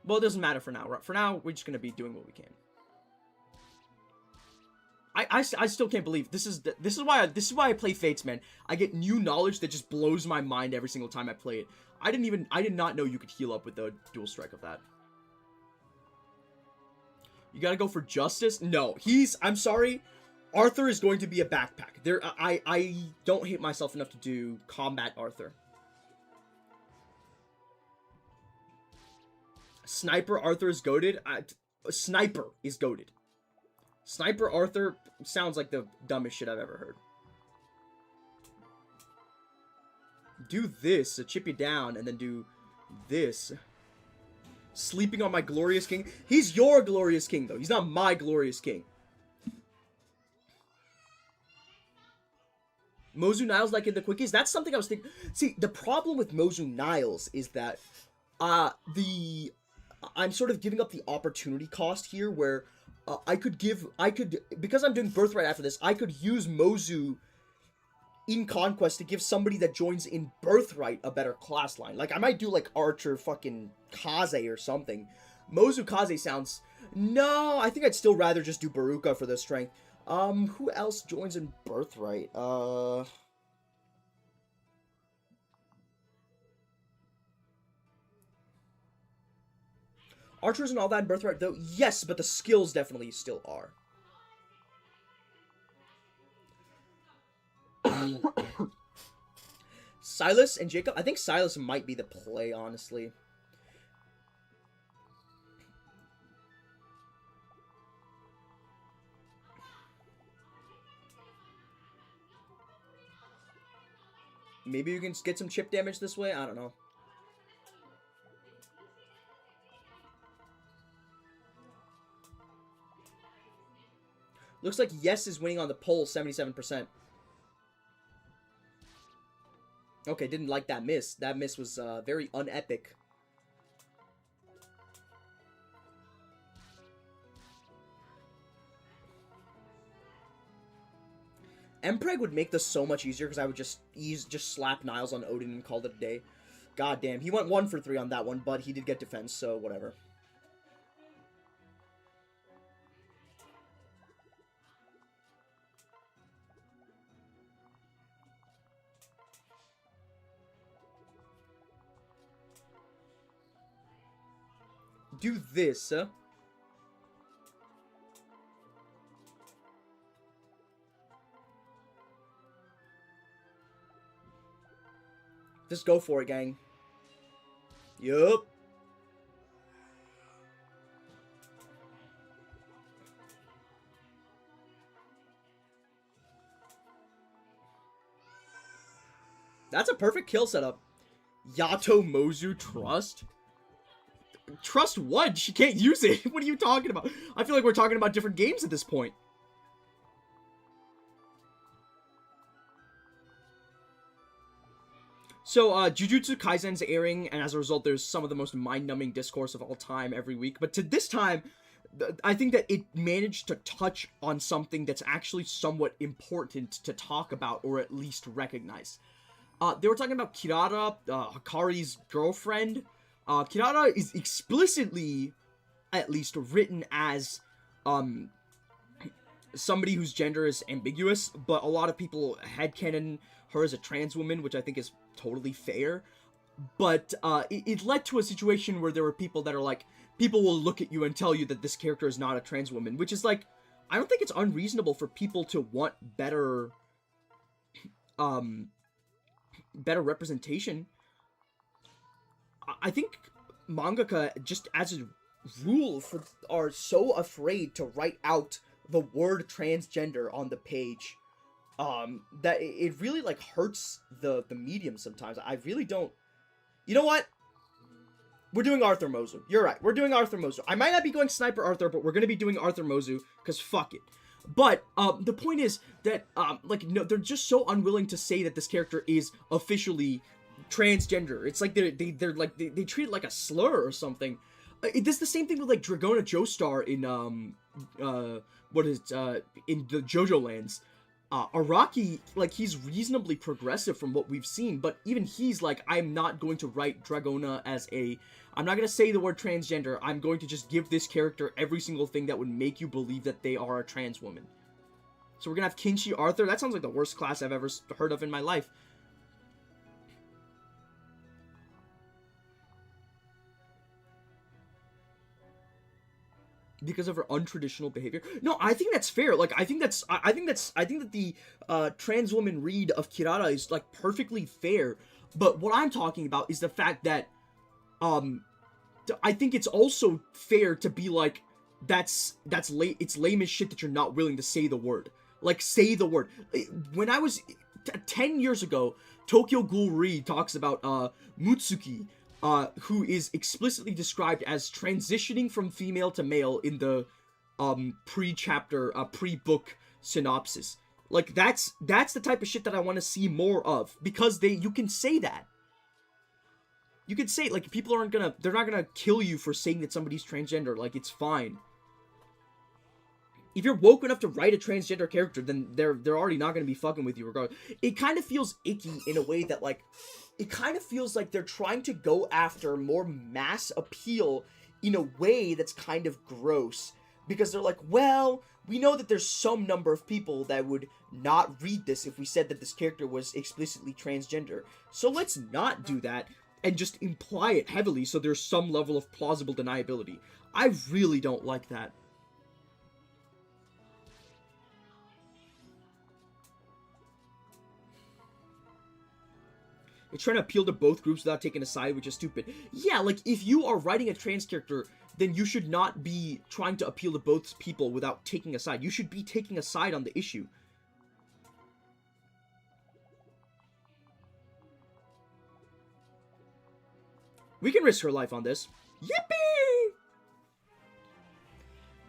Well, it doesn't matter for now. For now, we're just gonna be doing what we can. I still can't believe this is why I play Fates, man. I get new knowledge that just blows my mind every single time I play it. I did not know you could heal up with the dual strike of that. You gotta go for justice? No, I'm sorry. Arthur is going to be a backpack. I don't hate myself enough to do combat Arthur. Sniper Arthur is goated. Sniper is goated. Sniper Arthur sounds like the dumbest shit I've ever heard. Do this to chip you down, and then do this. Sleeping on my glorious king. He's your glorious king, though. He's not my glorious king. Mozu Niles like in the quickies? That's something I was thinking. See, the problem with Mozu Niles is that I'm sort of giving up the opportunity cost here where because I'm doing Birthright after this, I could use Mozu in Conquest to give somebody that joins in Birthright a better class line. Like, I might do, like, Archer fucking Kaze or something. Mozu Kaze sounds... No, I think I'd still rather just do Baruka for the strength. Who else joins in Birthright? Archers and all that in Birthright, though? Yes, but the skills definitely still are. Silas and Jacob? I think Silas might be the play, honestly. Maybe you can get some chip damage this way? I don't know. Looks like Yes is winning on the poll, 77%. Okay, didn't like that miss. That miss was very unepic. Empreg would make this so much easier because I would just slap Niles on Odin and call it a day. God damn, he went 1 for 3 on that one, but he did get defense, so whatever. Do this, Just go for it, gang. Yup. That's a perfect kill setup. Yato Mozu Trust? Trust what? She can't use it. What are you talking about? I feel like we're talking about different games at this point. So, Jujutsu Kaisen's airing, and as a result, there's some of the most mind-numbing discourse of all time every week. But to this time, I think that it managed to touch on something that's actually somewhat important to talk about, or at least recognize. They were talking about Kirara, Hikari's girlfriend. Kirara is explicitly, at least, written as, somebody whose gender is ambiguous, but a lot of people headcanon her as a trans woman, which I think is totally fair. But, it led to a situation where there were people that are like, people will look at you and tell you that this character is not a trans woman, which is like, I don't think it's unreasonable for people to want better, better representation. I think mangaka, just as a rule, are so afraid to write out the word transgender on the page, that it really, like, hurts the medium sometimes. I really don't... You know what? We're doing Arthur Mozu. You're right. We're doing Arthur Mozu. I might not be going Sniper Arthur, but we're going to be doing Arthur Mozu, because fuck it. But the point is that like no, they're just so unwilling to say that this character is officially transgender. It's like they're like they treat it like a slur or something. This is the same thing with like Dragona Joestar in in the JoJo lands. Araki, like, he's reasonably progressive from what we've seen, but even he's like, I'm not going to write Dragona as I'm not going to say the word transgender, I'm going to just give this character every single thing that would make you believe that they are a trans woman. So we're going to have Kinshi Arthur. That sounds like the worst class I've ever heard of in my life. Because of her untraditional behavior. No, I think that's fair. Like, I think that the trans woman read of Kirara is like perfectly fair. But what I'm talking about is the fact that I think it's also fair to be like, it's lame as shit that you're not willing to say the word. Like, say the word. When I was 10 years ago, Tokyo Ghoul Re talks about Mutsuki, who is explicitly described as transitioning from female to male in the pre-chapter, pre-book synopsis. Like, that's the type of shit that I want to see more of, because you can say that. You can say, like, they're not gonna kill you for saying that somebody's transgender. Like, it's fine. If you're woke enough to write a transgender character, then they're already not gonna be fucking with you regardless. It kind of feels icky in a way that, like, it kind of feels like they're trying to go after more mass appeal in a way that's kind of gross. Because they're like, well, we know that there's some number of people that would not read this if we said that this character was explicitly transgender. So let's not do that and just imply it heavily so there's some level of plausible deniability. I really don't like that. It's trying to appeal to both groups without taking a side, which is stupid. Yeah, like, if you are writing a trans character, then you should not be trying to appeal to both people without taking a side. You should be taking a side on the issue. We can risk her life on this. Yippee!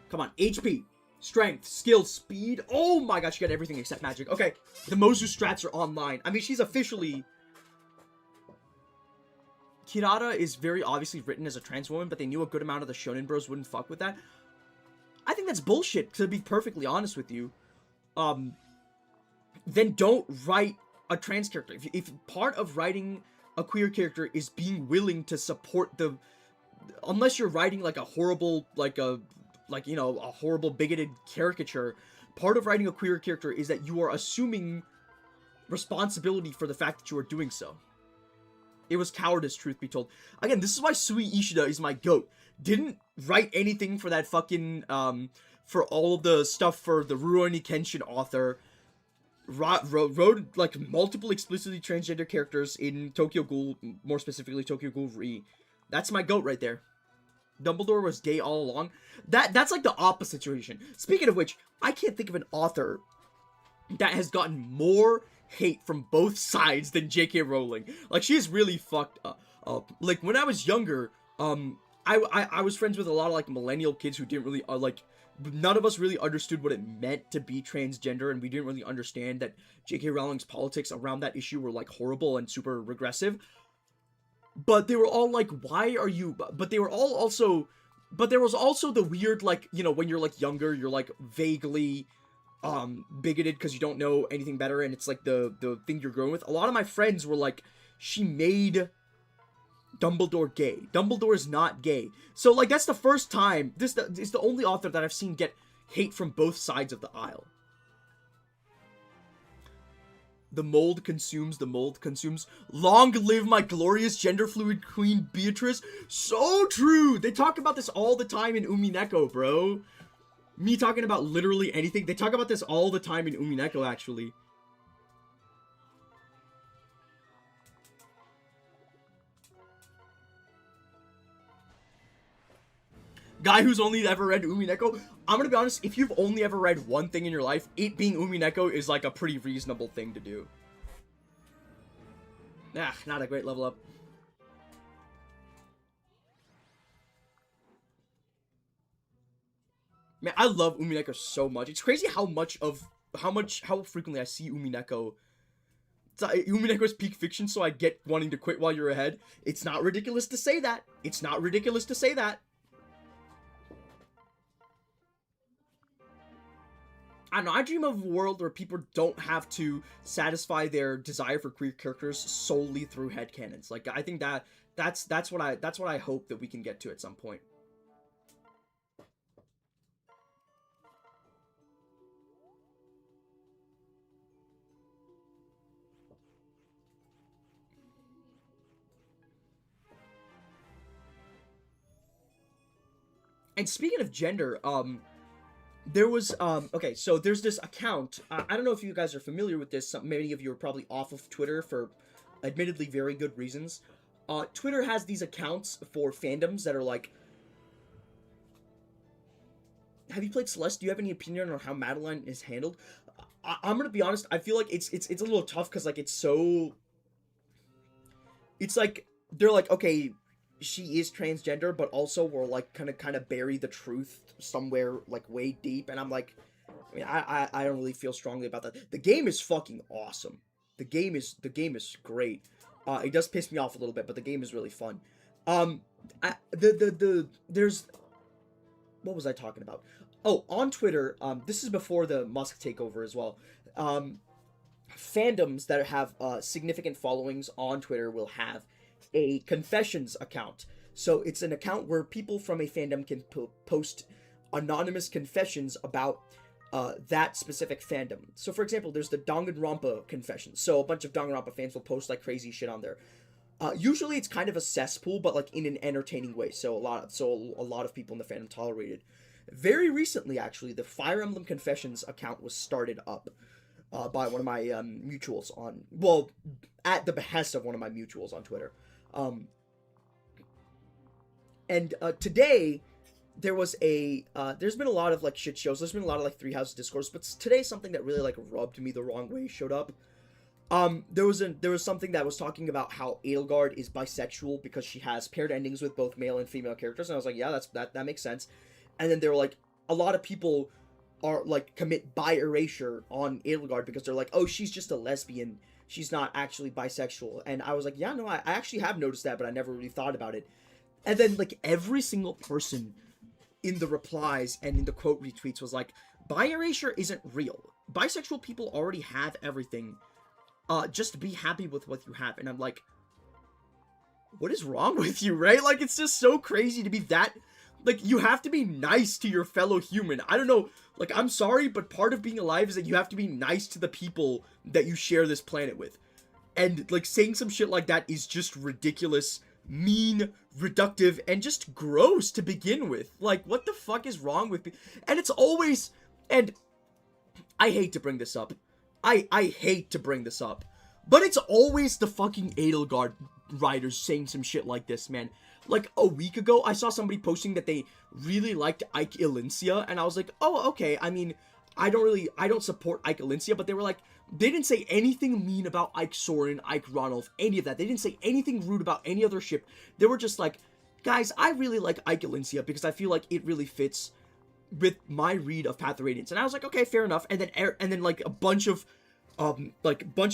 Come on, HP, strength, skill, speed. Oh my gosh, she got everything except magic. Okay, the Mozu strats are online. I mean, she's officially... Kirara is very obviously written as a trans woman, but they knew a good amount of the shonen bros wouldn't fuck with that. I think that's bullshit, to be perfectly honest with you. Then don't write a trans character. If part of writing a queer character is being willing to support the... Unless you're writing, like, a horrible, you know, a horrible bigoted caricature, part of writing a queer character is that you are assuming responsibility for the fact that you are doing so. It was cowardice, truth be told. Again, this is why Sui Ishida is my goat. Didn't write anything for that fucking, for all of the stuff for the Rurouni Kenshin author. Wrote, like, multiple explicitly transgender characters in Tokyo Ghoul, more specifically Tokyo Ghoul Re. That's my goat right there. Dumbledore was gay all along. That's like the opposite situation. Speaking of which, I can't think of an author that has gotten more hate from both sides than J.K. Rowling. Like, she is really fucked up. Like, when I was younger, I was friends with a lot of, like, millennial kids who didn't really, like, none of us really understood what it meant to be transgender, and we didn't really understand that J.K. Rowling's politics around that issue were, like, horrible and super regressive. But they were all like, why are you... But they were all also... But there was also the weird, like, you know, when you're, like, younger, you're, like, vaguely... bigoted because you don't know anything better, and it's like the thing you're growing with. A lot of my friends were like, she made Dumbledore gay. Dumbledore is not gay. So, like, that's the first time, this is the only author that I've seen get hate from both sides of the aisle. The mold consumes, the mold consumes. Long live my glorious gender fluid queen Beatrice. So true! They talk about this all the time in Umineko, bro. Me talking about literally anything. They talk about this all the time in Umineko, actually. Guy who's only ever read Umineko. I'm gonna be honest, if you've only ever read one thing in your life, it being Umineko is like a pretty reasonable thing to do. Ah, not a great level up. Man, I love Umineko so much. It's crazy how frequently I see Umineko. Umineko's peak fiction, so I get wanting to quit while you're ahead. It's not ridiculous to say that. It's not ridiculous to say that. I don't know, I dream of a world where people don't have to satisfy their desire for queer characters solely through headcanons. Like, I think that's what I hope that we can get to at some point. And speaking of gender, there was, okay, so there's this account, I don't know if you guys are familiar with this, many of you are probably off of Twitter for admittedly very good reasons. Twitter has these accounts for fandoms that are like, have you played Celeste? Do you have any opinion on how Madeline is handled? I'm gonna be honest, I feel like it's a little tough, because, like, it's like, they're like, okay, she is transgender, but also we're like kind of bury the truth somewhere like way deep, and I'm like, I mean, I don't really feel strongly about that. The game is fucking awesome. The game is great. It does piss me off a little bit, but the game is really fun. There's, what was I talking about? Oh, on Twitter, this is before the Musk takeover as well. Fandoms that have significant followings on Twitter will have a confessions account. So it's an account where people from a fandom can post anonymous confessions about that specific fandom. So for example, there's the Danganronpa confessions. So a bunch of Danganronpa fans will post like crazy shit on there. Usually it's kind of a cesspool, but like in an entertaining way. So a lot of people in the fandom tolerate it. Very recently, actually, the Fire Emblem Confessions account was started up by one of my mutuals on, well, at the behest of one of my mutuals on Twitter. Today there was there's been a lot of like shit shows, there's been a lot of like Three Houses discourse, but today something that really like rubbed me the wrong way showed up. There was something that was talking about how Edelgard is bisexual because she has paired endings with both male and female characters, and I was like, yeah, that makes sense. And then they were like, a lot of people are like commit bi erasure on Edelgard because they're like, oh, she's just a lesbian, she's not actually bisexual. And I was like, yeah, no, I actually have noticed that, but I never really thought about it. And then like every single person in the replies and in the quote retweets was like, bi erasure isn't real. Bisexual people already have everything. Just be happy with what you have. And I'm like, what is wrong with you, right? Like, it's just so crazy to be that, like, you have to be nice to your fellow human. I don't know, like, I'm sorry, but part of being alive is that you have to be nice to the people that you share this planet with. And, like, saying some shit like that is just ridiculous, mean, reductive, and just gross to begin with. Like, what the fuck is wrong with me? And it's always, and I hate to bring this up. I hate to bring this up, but it's always the fucking Edelgard writers saying some shit like this, man. Like, a week ago, I saw somebody posting that they really liked Ike Ilincia, and I was like, oh, okay, I mean, I don't support Ike Ilincia, but they were like, they didn't say anything mean about Ike Soren, Ike Ronulf, any of that. They didn't say anything rude about any other ship. They were just like, guys, I really like Ike Ilincia because I feel like it really fits with my read of Path of Radiance. And I was like, okay, fair enough. And then like a bunch of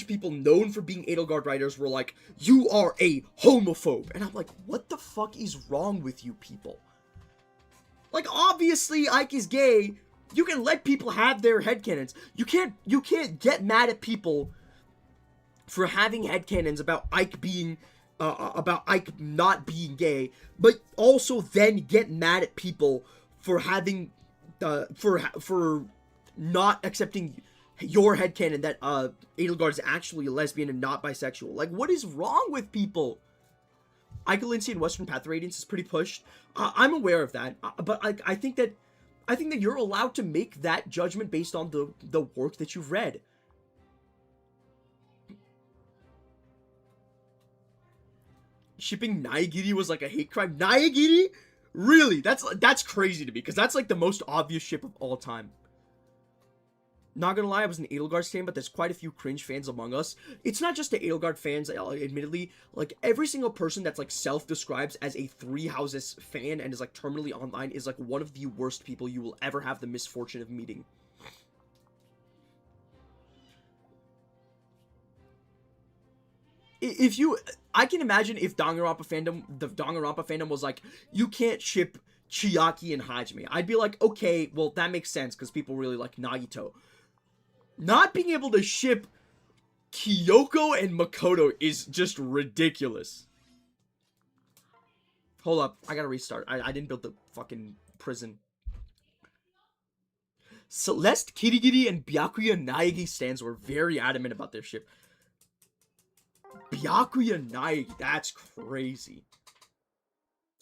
people known for being Edelgard writers were like, you are a homophobe. And I'm like, what the fuck is wrong with you people? Like, obviously Ike is gay. You can let people have their headcanons. You can't get mad at people for having headcanons about Ike being about Ike not being gay, but also then get mad at people for having for not accepting your headcanon that Edelgard is actually a lesbian and not bisexual. Like, what is wrong with people? Ike Ilincia in Western Path of Radiance is pretty pushed. I'm aware of that, but I think that you're allowed to make that judgment based on the work that you've read. Shipping Naegiri was like a hate crime. Naegiri? Really? That's crazy to me, because that's like the most obvious ship of all time. Not gonna lie, I was an Edelgard fan, but there's quite a few cringe fans among us. It's not just the Edelgard fans, admittedly. Like, every single person that's, like, self-describes as a Three Houses fan and is, like, terminally online is, like, one of the worst people you will ever have the misfortune of meeting. If you... I can imagine if the Danganronpa fandom was like, you can't ship Chiaki and Hajime. I'd be like, okay, well, that makes sense, because people really like Nagito. Not being able to ship Kyoko and Makoto is just ridiculous. Hold up, I gotta restart. I didn't build the fucking prison. Celeste, Kirigiri, and Byakuya Naegi stands were very adamant about their ship. Byakuya Naegi, that's crazy.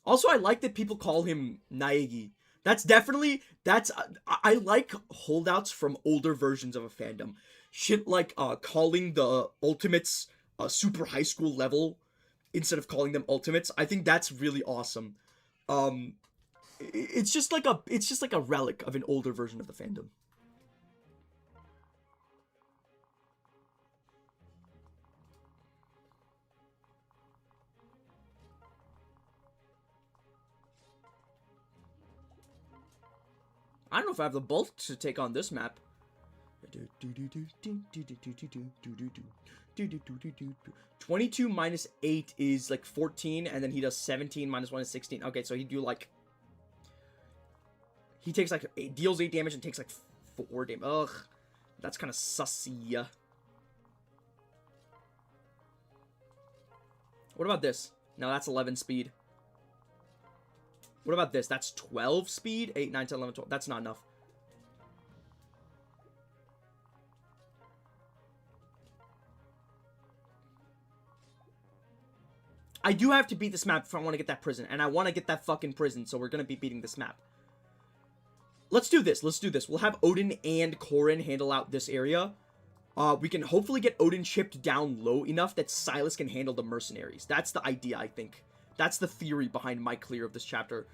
Also, I like that people call him Naegi. I like holdouts from older versions of a fandom. Shit like calling the ultimates super high school level instead of calling them ultimates. I think that's really awesome. It's just like a relic of an older version of the fandom. I don't know if I have the bulk to take on this map. 22 minus 8 is like 14, and then he does 17 minus 1 is 16. Okay, so he takes like deals 8 damage and takes like 4 damage. Ugh, that's kind of sussy. What about this? No, that's 11 speed. What about this? That's 12 speed? 8, 9, 10, 11, 12. That's not enough. I do have to beat this map if I want to get that prison. And I want to get that fucking prison, so we're going to be beating this map. Let's do this. Let's do this. We'll have Odin and Corrin handle out this area. We can hopefully get Odin chipped down low enough that Silas can handle the mercenaries. That's the idea, I think. That's the theory behind my clear of this chapter.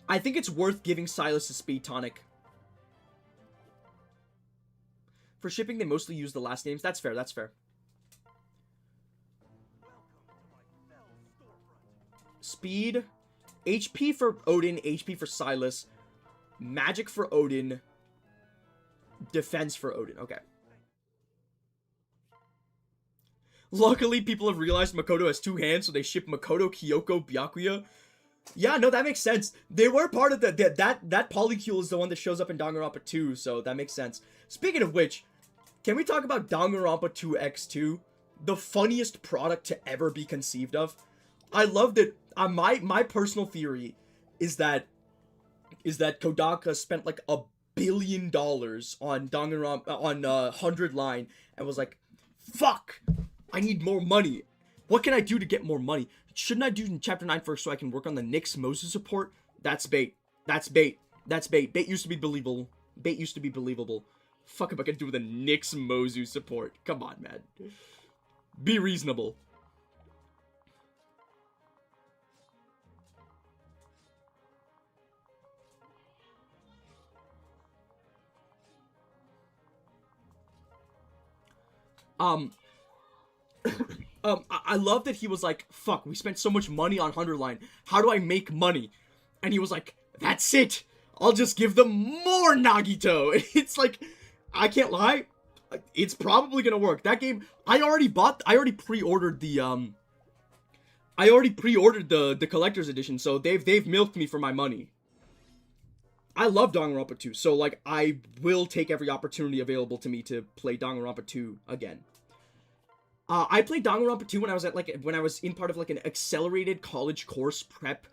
I think it's worth giving Silas a speed tonic. For shipping, they mostly use the last names. That's fair, that's fair. Speed. HP for Odin, HP for Silas. Magic for Odin. Defense for Odin. Okay. Luckily, people have realized Makoto has 2 hands, so they ship Makoto, Kyoko, Byakuya. Yeah, no, that makes sense. They were part of that polycule is the one that shows up in Danganronpa 2, so that makes sense. Speaking of which, can we talk about Danganronpa 2x2? The funniest product to ever be conceived of. I love that. My personal theory is that Kodaka spent like $1 billion on Danganronpa on 100 line and was like, fuck, I need more money. What can I do to get more money? Shouldn't I do in chapter 9 first so I can work on the Nyx Mozu support? That's bait. That's bait. That's bait. Bait used to be believable. Bait used to be believable. Fuck am I gonna do with a Nyx Mozu support? Come on, man. Be reasonable. I love that he was like, fuck, we spent so much money on 100 line. How do I make money? And he was like, that's it. I'll just give them more Nagito. It's like, I can't lie. It's probably gonna work. That game, I already pre-ordered the, the collector's edition, so they've milked me for my money. I love Danganronpa 2, so like, I will take every opportunity available to me to play Danganronpa 2 again. I played Danganronpa 2 when I was in part of like an accelerated college course prep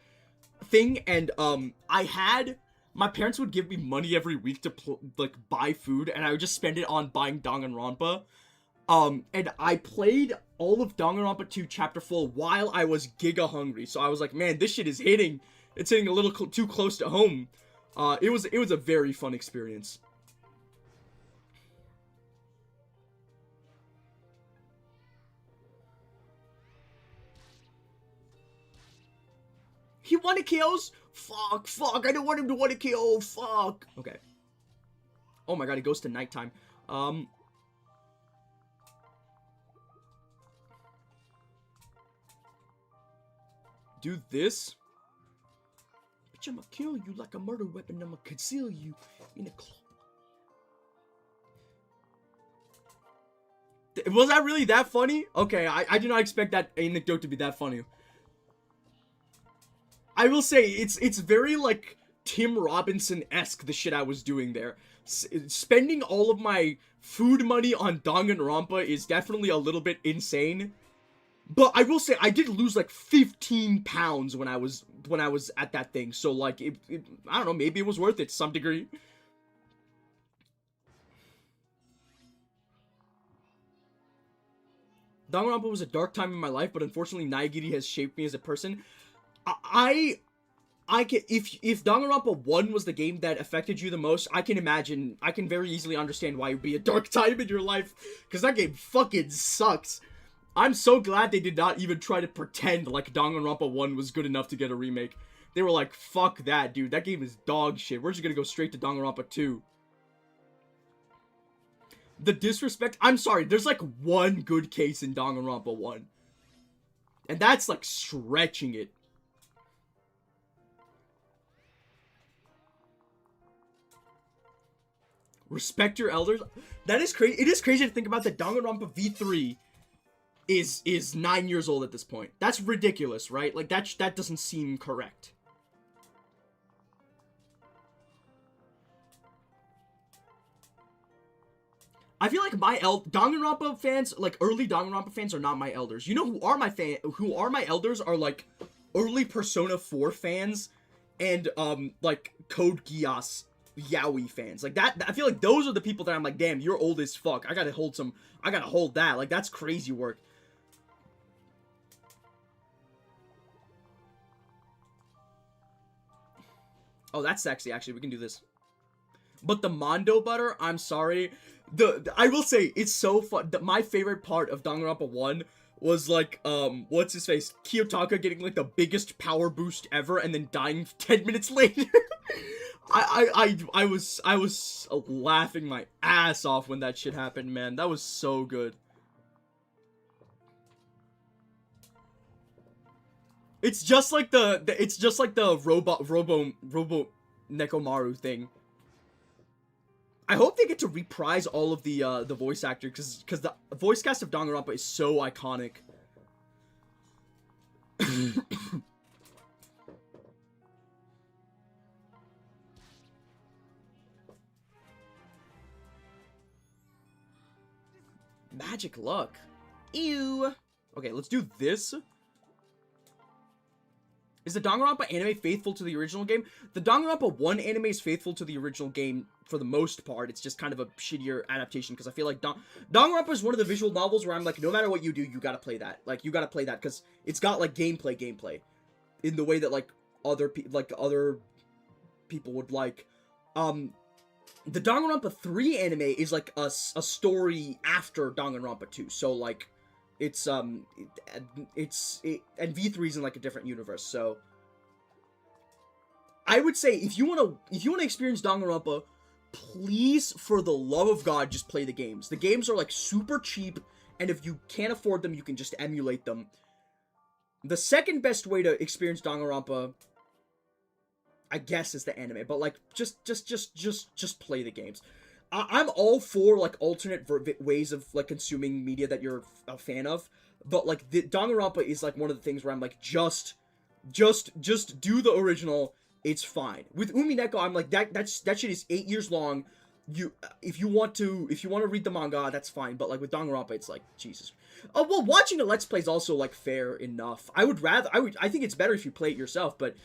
thing, and my parents would give me money every week to buy food, and I would just spend it on buying Danganronpa. And I played all of Danganronpa 2 chapter full while I was giga hungry, so I was like, man, this shit is hitting. It's hitting a little too close to home. It was a very fun experience. He wanted KOs? Fuck, I didn't want him to want a KO, fuck. Okay. Oh my god, he goes to nighttime. Do this. Bitch, I'ma kill you like a murder weapon. I'ma conceal you in a closet. Was that really that funny? Okay, I did not expect that anecdote to be that funny. I will say, it's very, like, Tim Robinson-esque, the shit I was doing there. Spending all of my food money on Danganronpa is definitely a little bit insane. But I will say, I did lose, like, 15 pounds when I was at that thing. So, like, I don't know, maybe it was worth it to some degree. Danganronpa was a dark time in my life, but unfortunately Naegiri has shaped me as a person. I can, if Danganronpa 1 was the game that affected you the most, I can very easily understand why it would be a dark time in your life, because that game fucking sucks. I'm so glad they did not even try to pretend like Danganronpa 1 was good enough to get a remake. They were like, fuck that, dude, that game is dog shit, we're just gonna go straight to Danganronpa 2. The disrespect, I'm sorry, there's like one good case in Danganronpa 1. And that's like stretching it. Respect your elders. That is crazy. It is crazy to think about that Danganronpa V3 is 9 years old at this point. That's ridiculous, right? Like that doesn't seem correct. I feel like my Danganronpa fans, like early Danganronpa fans, are not my elders. You know who are my elders are like early Persona 4 fans and like Code Geass Yaoi fans. Like that, I feel like those are the people that I'm like, damn, you're old as fuck. I gotta hold that. Like that's crazy work. Oh, that's sexy actually. We can do this. But the Mondo butter, I'm sorry. I will say, it's so fun. My favorite part of Danganronpa 1 was like, what's his face? Kiyotaka getting like the biggest power boost ever and then dying 10 minutes later. I was laughing my ass off when that shit happened, man. That was so good. It's just like the Robo Nekomaru thing. I hope they get to reprise all of the voice actor, because the voice cast of Danganronpa is so iconic. Magic luck. Ew. Okay, let's do this. Is the Danganronpa anime faithful to the original game? The Danganronpa 1 anime is faithful to the original game for the most part. It's just kind of a shittier adaptation, because I feel like Danganronpa is one of the visual novels where I'm like, no matter what you do, you gotta play that. Like, you gotta play that, because it's got, like, gameplay. In the way that, like, other people would like. The Danganronpa 3 anime is, like, a story after Danganronpa 2. So, like, and V3 is in like a different universe. So I would say if you want to experience Danganronpa, please, for the love of God, just play the games. The games are like super cheap, and if you can't afford them, you can just emulate them. The second best way to experience Danganronpa, I guess, is the anime, but like just play the games. I'm all for, like, alternate ways of, like, consuming media that you're a fan of, but, like, the Danganronpa is, like, one of the things where I'm like, just do the original, it's fine. With Umineko, I'm like, that shit is 8 years long. If you want to read the manga, that's fine, but, like, with Danganronpa, it's like, Jesus. Oh, well, watching a Let's Play is also, like, fair enough. I think it's better if you play it yourself, but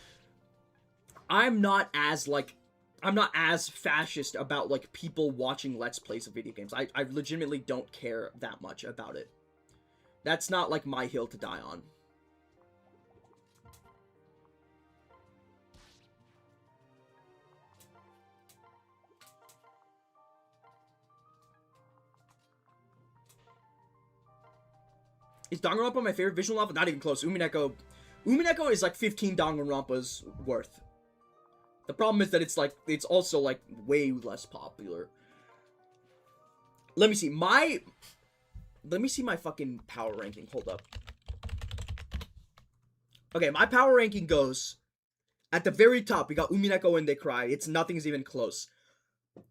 I'm not as fascist about, like, people watching Let's Plays of video games. I legitimately don't care that much about it. That's not, like, my hill to die on. Is Danganronpa my favorite visual novel? Not even close. Umineko Umineko is like 15 Danganronpa's worth. The problem is that it's also like way less popular. Let me see my fucking power ranking. Hold up. Okay, my power ranking goes at the very top. We got Umineko and They Cry. Nothing's even close.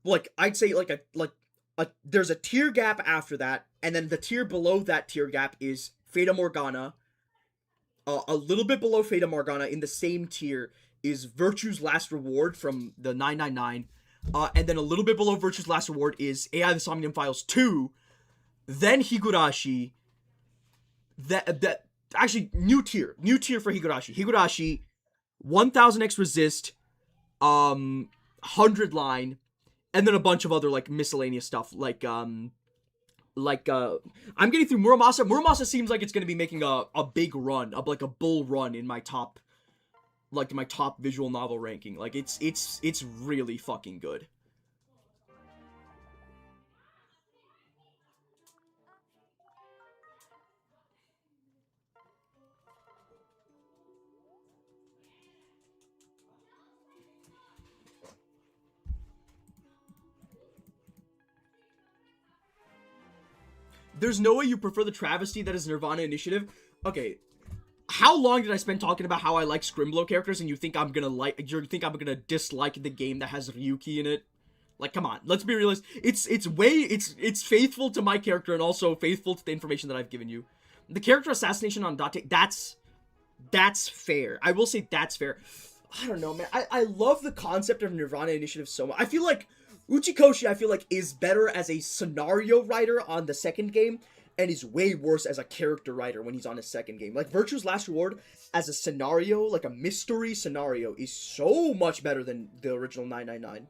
Like I'd say there's a tier gap after that, and then the tier below that tier gap is Fata Morgana. A little bit below Fata Morgana in the same tier is Virtue's Last Reward from the 999. And then a little bit below Virtue's Last Reward is AI the Somnium Files 2. Then Higurashi. Actually, new tier for Higurashi. Higurashi, 1000x Resist, 100 line, and then a bunch of other like miscellaneous stuff I'm getting through Muramasa. Muramasa seems like it's gonna be making a big run, like a bull run in my top visual novel ranking. Like it's really fucking good. There's no way you prefer the travesty that is Nirvana Initiative. Okay, how long did I spend talking about how I like Scrimblow characters, and you think I'm gonna dislike the game that has Ryuki in it? Like, come on, let's be realistic. It's faithful to my character and also faithful to the information that I've given you. The character assassination on Date, that's fair. I will say that's fair. I don't know, man. I love the concept of Nirvana Initiative so much. I feel like Uchikoshi, is better as a scenario writer on the second game, and is way worse as a character writer when he's on his second game. Like, Virtue's Last Reward as a scenario, like a mystery scenario, is so much better than the original 999.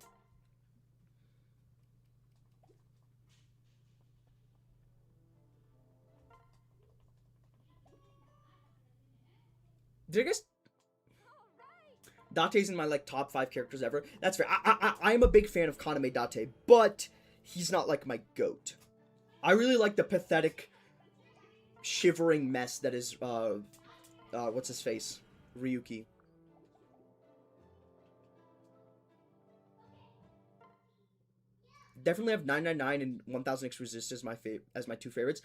Did I guess Date's in my top 5 characters ever? That's fair. I'm a big fan of Kaname Date, but he's not like my goat. I really like the pathetic, shivering mess that is what's his face, Ryuki. Definitely have 999 and 1000x Resist as my two favorites.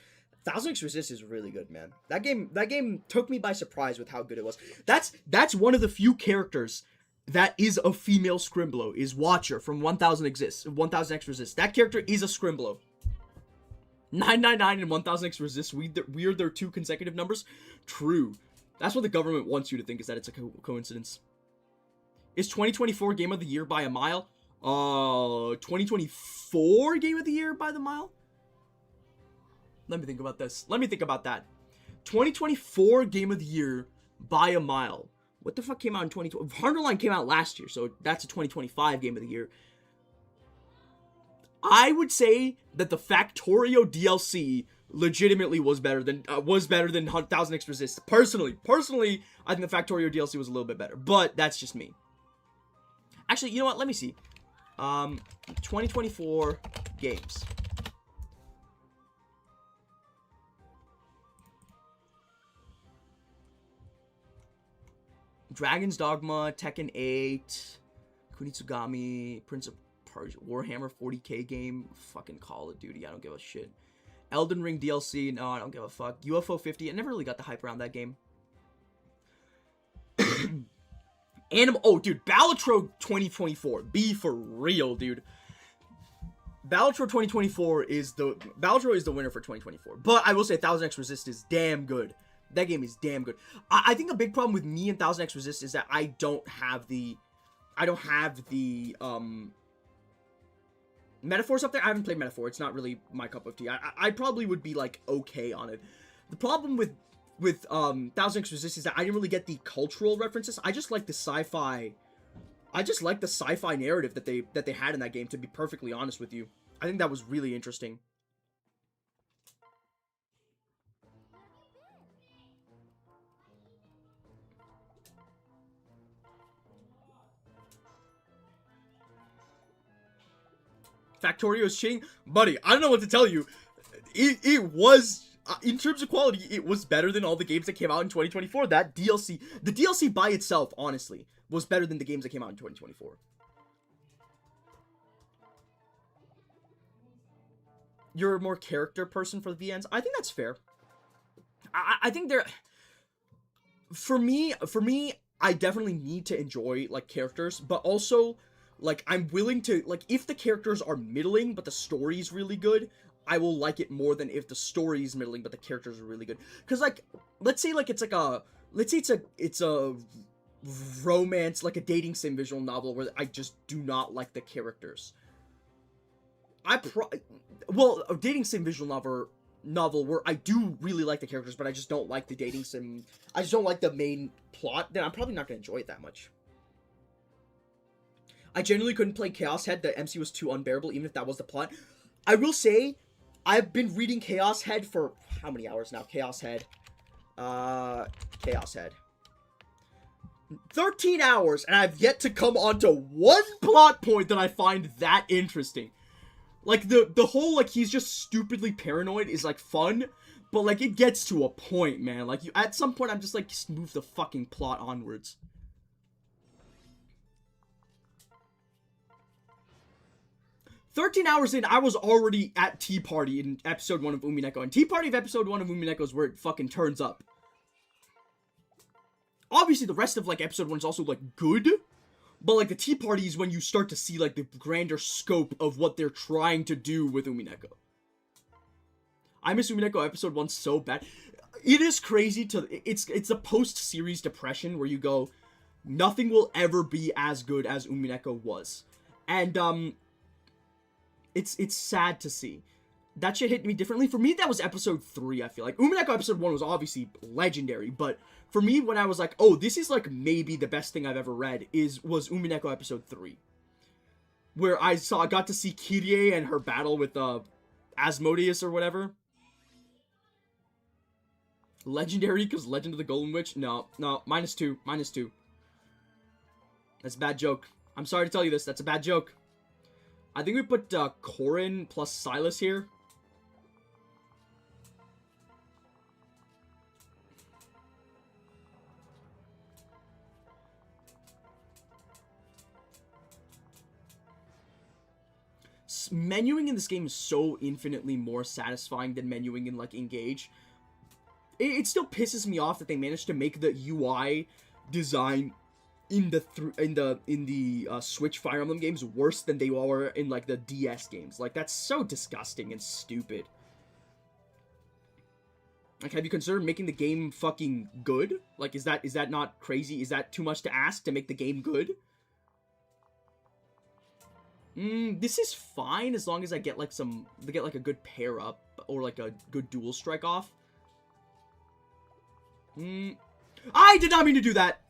1000x Resist is really good, man. That game took me by surprise with how good it was. That's one of the few characters that is a female Scrimblow, is Watcher from 1000x Resist. That character is a Scrimblow. 999 and 1000x Resist, we are their 2 consecutive numbers. True. That's what the government wants you to think, is that it's a coincidence. Is 2024 Game of the Year by a mile? 2024 Game of the Year by the mile? Let me think about this. Let me think about that. 2024 Game of the Year by a mile. What the fuck came out in 2020? Hardline came out last year, so that's a 2025 Game of the Year. I would say that the Factorio DLC legitimately was better than 1000x Resist. Personally, I think the Factorio DLC was a little bit better, but that's just me. Actually, you know what? Let me see. 2024 games. Dragon's Dogma, Tekken 8, Kunitsugami, Prince of Persia, Warhammer 40k game, fucking Call of Duty, I don't give a shit. Elden Ring DLC, no, I don't give a fuck. UFO 50, I never really got the hype around that game. Oh, dude, Balatro 2024, be for real, dude. Balatro 2024 is the winner for 2024, but I will say 1000x Resist is damn good. That game is damn good. I think a big problem with me and 1000x Resist is that I don't have the Metaphors up there. I haven't played Metaphor. It's not really my cup of tea. I probably would be like okay on it. The problem with 1000x Resist is that I didn't really get the cultural references. I just like the sci-fi. I just like the sci-fi narrative that they had in that game, to be perfectly honest with you. I think that was really interesting. Factorio is cheating? Buddy, I don't know what to tell you. It was in terms of quality, it was better than all the games that came out in 2024. That DLC, the DLC by itself, honestly, was better than the games that came out in 2024. You're a more character person for the VNs. I think that's fair. I think they're... For me, I definitely need to enjoy, like, characters, but also, like, I'm willing to, like, if the characters are middling, but the story's really good, I will like it more than if the story's middling, but the characters are really good. Because, like, let's say, like, it's a romance, like a dating sim visual novel where I just do not like the characters. Well, a dating sim visual novel where I do really like the characters, but I just don't like the dating sim. I just don't like the main plot. Then I'm probably not going to enjoy it that much. I genuinely couldn't play Chaos Head. The MC was too unbearable, even if that was the plot. I will say, I've been reading Chaos Head for how many hours now? Chaos Head. 13 hours, and I've yet to come onto one plot point that I find that interesting. Like, the whole, like, he's just stupidly paranoid is, like, fun, but, like, it gets to a point, man. Like, at some point, I'm just, like, just move the fucking plot onwards. "13 hours in, I was already at Tea Party in episode 1 of Umineko, and Tea Party of episode 1 of Umineko is where it fucking turns up. Obviously, the rest of, like, episode 1 is also, like, good, but, like, the Tea Party is when you start to see, like, the grander scope of what they're trying to do with Umineko. I miss Umineko episode 1 so bad. It is crazy to... It's a post-series depression where you go, nothing will ever be as good as Umineko was. And, it's sad to see. That shit hit me differently. For me, that was episode 3, I feel like. Umineko episode 1 was obviously legendary, but for me, when I was like, oh, this is, like, maybe the best thing I've ever read, was Umineko episode 3. Where I got to see Kyrie and her battle with, Asmodeus or whatever. Legendary, because Legend of the Golden Witch? No, -2, -2. That's a bad joke. I'm sorry to tell you this, that's a bad joke. I think we put, Corrin plus Silas here. Menuing in this game is so infinitely more satisfying than menuing in, like, Engage. It still pisses me off that they managed to make the UI design in the Switch Fire Emblem games worse than they were in, like, the DS games. Like, that's so disgusting and stupid. Like, have you considered making the game fucking good? Like, is that not crazy? Is that too much to ask to make the game good? This is fine as long as I get, like, a good pair up or, like, a good dual strike off. I did not mean to do that!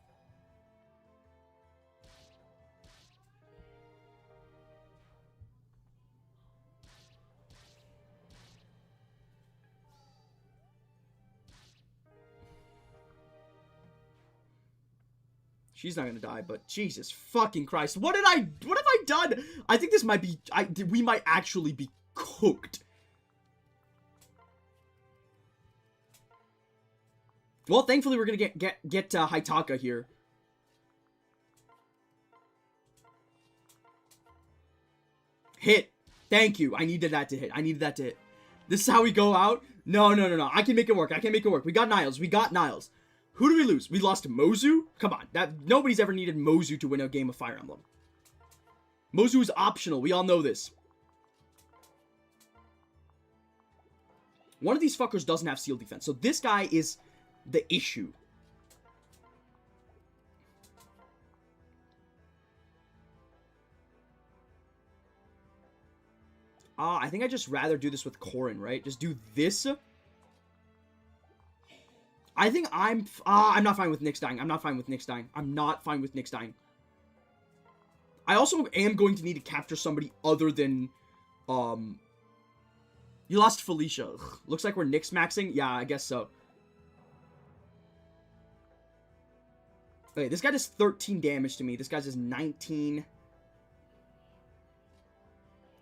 She's not gonna die, but Jesus fucking Christ. What have I done? I think this might be, we might actually be cooked. Well, thankfully we're gonna get Haitaka here. Hit. Thank you. I needed that to hit. This is how we go out? No. I can make it work. We got Niles. Who do we lose? We lost Mozu? Come on. Nobody's ever needed Mozu to win a game of Fire Emblem. Mozu is optional. We all know this. One of these fuckers doesn't have seal defense. So this guy is the issue. I think I'd just rather do this with Corrin, right? Just do this. I think I'm not fine with Nyx dying. I'm not fine with Nyx dying. I also am going to need to capture somebody other than, you lost Felicia. Ugh. Looks like we're Nyx maxing. Yeah, I guess so. Okay, this guy does 13 damage to me. This guy does 19.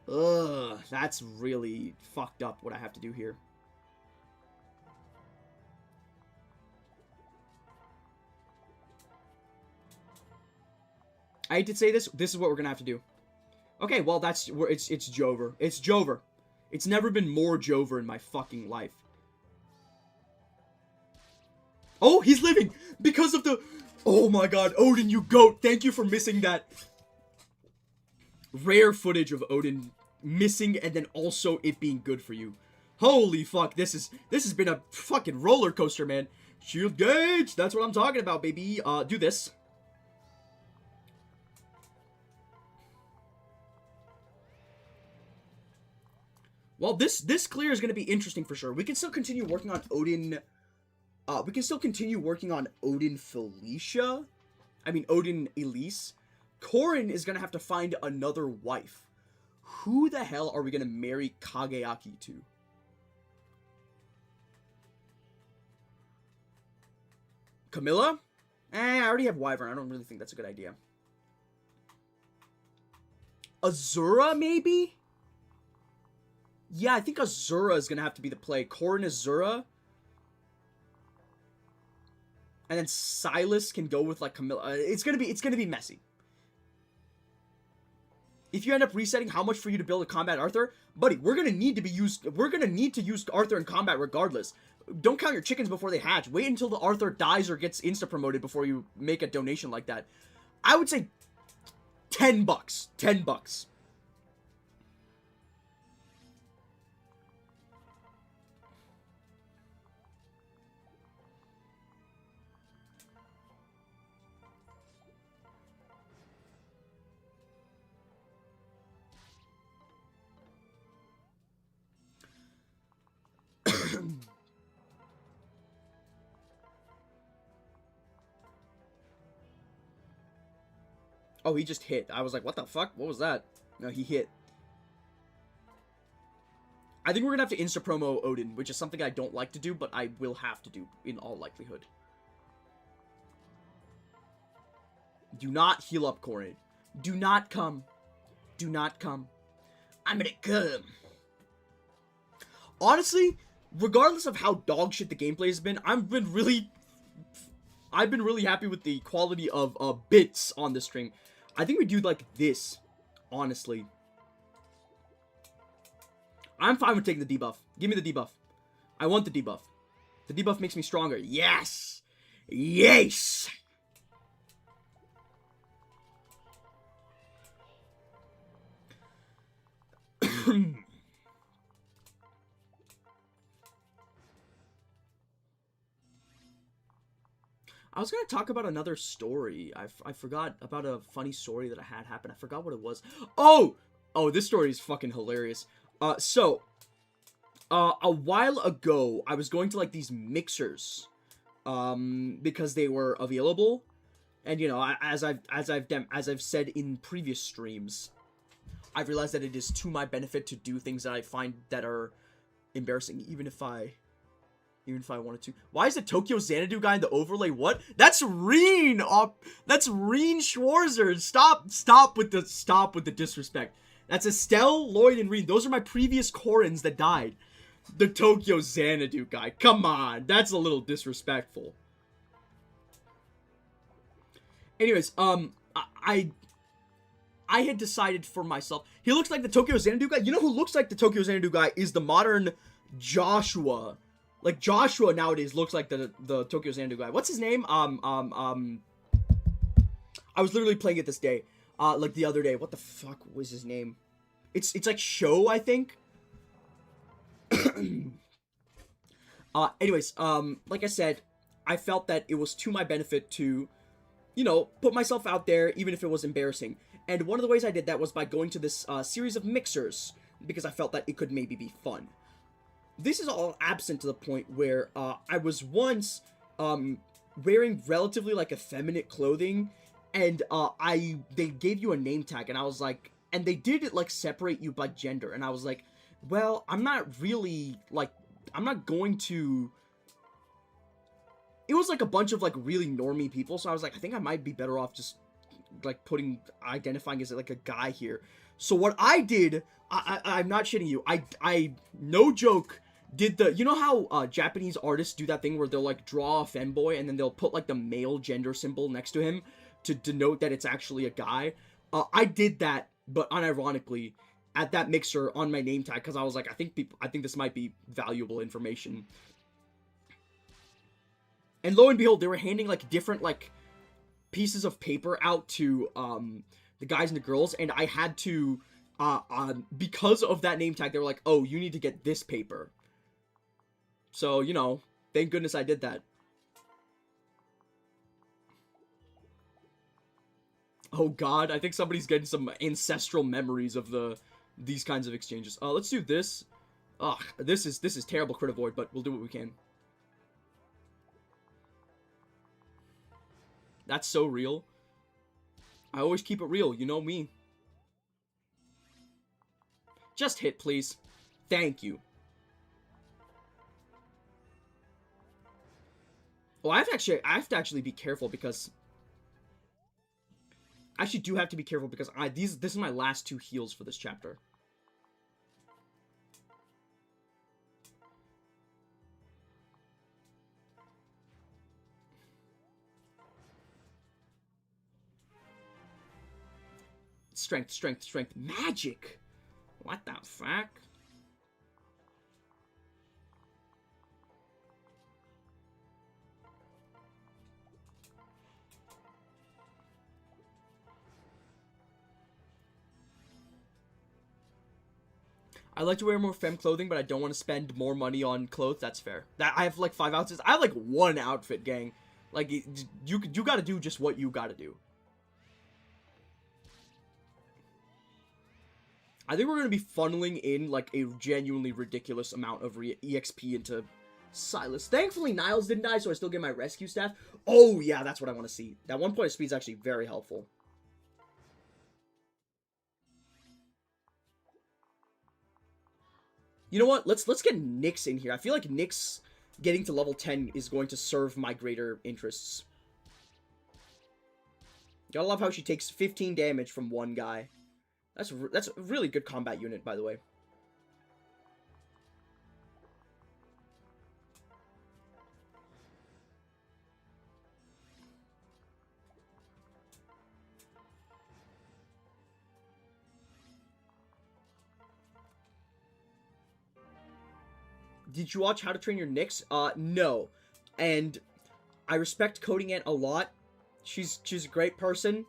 Ugh, that's really fucked up what I have to do here. I hate to say this. This is what we're gonna have to do. Okay, well, it's Jover. It's Jover. It's never been more Jover in my fucking life. Oh, he's living! Because of the... Oh my god, Odin, you goat! Thank you for missing that rare footage of Odin missing and then also it being good for you. Holy fuck, this has been a fucking roller coaster, man. Shield gauge! That's what I'm talking about, baby. Do this. Well, this clear is going to be interesting for sure. We can still continue working on Odin. We can still continue working on Odin Felicia. I mean, Odin Elise. Corrin is going to have to find another wife. Who the hell are we going to marry Kageaki to? Camilla? I already have Wyvern. I don't really think that's a good idea. Azura, maybe? Yeah, I think Azura is going to have to be the play. Corrin Azura. And then Silas can go with, like, Camilla. It's gonna be messy. If you end up resetting how much for you to build a combat Arthur, buddy, we're gonna need to use Arthur in combat regardless. Don't count your chickens before they hatch. Wait until the Arthur dies or gets insta-promoted before you make a donation like that. I would say $10. $10. Oh, he just hit. I was like, what the fuck? What was that? No, he hit. I think we're gonna have to insta-promo Odin, which is something I don't like to do, but I will have to do, in all likelihood. Do not heal up, Corrin. Do not come. Do not come. I'm gonna come. Honestly, regardless of how dog shit the gameplay has been, I've been really happy with the quality of bits on this string. I think we do like this, honestly. I'm fine with taking the debuff. Give me the debuff. I want the debuff. The debuff makes me stronger. Yes! Yes! I was going to talk about another story. I forgot about a funny story that I had happen. I forgot what it was. Oh! Oh, this story is fucking hilarious. A while ago, I was going to, like, these mixers. Because they were available. And, you know, as I've said in previous streams, I've realized that it is to my benefit to do things that I find that are embarrassing, even if I wanted to. Why is the Tokyo Xanadu guy in the overlay? What? That's Reen! That's Reen Schwarzer! Stop with the disrespect. That's Estelle, Lloyd, and Reen. Those are my previous Corrins that died. The Tokyo Xanadu guy. Come on. That's a little disrespectful. Anyways, I had decided for myself. He looks like the Tokyo Xanadu guy. You know who looks like the Tokyo Xanadu guy is the modern Joshua. Like, Joshua nowadays looks like the Tokyo Xanadu guy. What's his name? I was literally playing it this day. Like, the other day. What the fuck was his name? It's like Sho, I think. Anyways, like I said, I felt that it was to my benefit to, you know, put myself out there, even if it was embarrassing. And one of the ways I did that was by going to this, series of mixers, because I felt that it could maybe be fun. This is all absent to the point where, I was once, wearing relatively, like, effeminate clothing, and, they gave you a name tag, and I was like, and they did, like, separate you by gender, and I was like, well, I'm not really, like, I'm not going to... It was, like, a bunch of, like, really normie people, so I was like, I think I might be better off just, like, identifying as, like, a guy here. So what I did, I'm not shitting you, I no joke, did the, you know how, Japanese artists do that thing where they'll, like, draw a femboy, and then they'll put, like, the male gender symbol next to him? to denote that it's actually a guy. I did that, but unironically, at that mixer on my name tag, because I was like, I think this might be valuable information. And lo and behold, they were handing like different like pieces of paper out to the guys and the girls, and I had to because of that name tag, they were like, oh, you need to get this paper. So, you know, thank goodness I did that. Oh god, I think somebody's getting some ancestral memories of these kinds of exchanges. Let's do this. Ugh, this is terrible crit avoid, but we'll do what we can. That's so real. I always keep it real, you know me. Just hit, please. Thank you. Well, I have to actually be careful because I actually do have to be careful because this is my last 2 heals for this chapter. Strength, strength, strength. Magic! What the fuck? I like to wear more femme clothing, but I don't want to spend more money on clothes. That's fair. I have like 5 outfits. I have like 1 outfit, gang. Like, you gotta do just what you gotta do. I think we're gonna be funneling in like a genuinely ridiculous amount of EXP into Silas. Thankfully, Niles didn't die, so I still get my rescue staff. Oh yeah, that's what I want to see. That 1 point of speed is actually very helpful. You know what? Let's get Nyx in here. I feel like Nyx getting to level 10 is going to serve my greater interests. Gotta love how she takes 15 damage from 1 guy. That's a really good combat unit, by the way. Did you watch How to Train Your Nyx? No. And I respect Coding Ant a lot. She's a great person.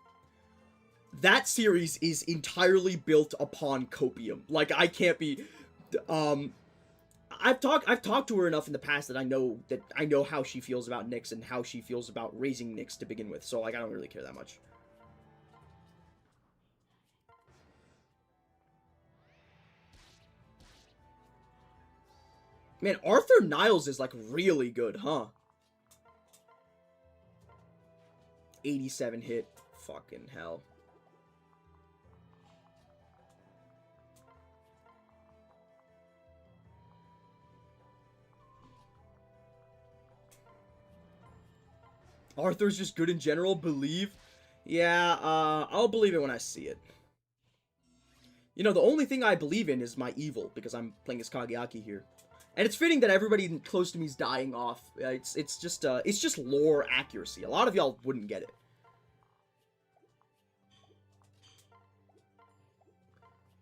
That series is entirely built upon copium. Like, I can't be I've talked to her enough in the past that I know how she feels about Nyx and how she feels about raising Nyx to begin with. So like I don't really care that much. Man, Arthur Niles is like really good, huh? 87 hit. Fucking hell. Arthur's just good in general, believe? Yeah, I'll believe it when I see it. You know, the only thing I believe in is my evil, because I'm playing as Kageaki here. And it's fitting that everybody close to me is dying off. It's just lore accuracy. A lot of y'all wouldn't get it.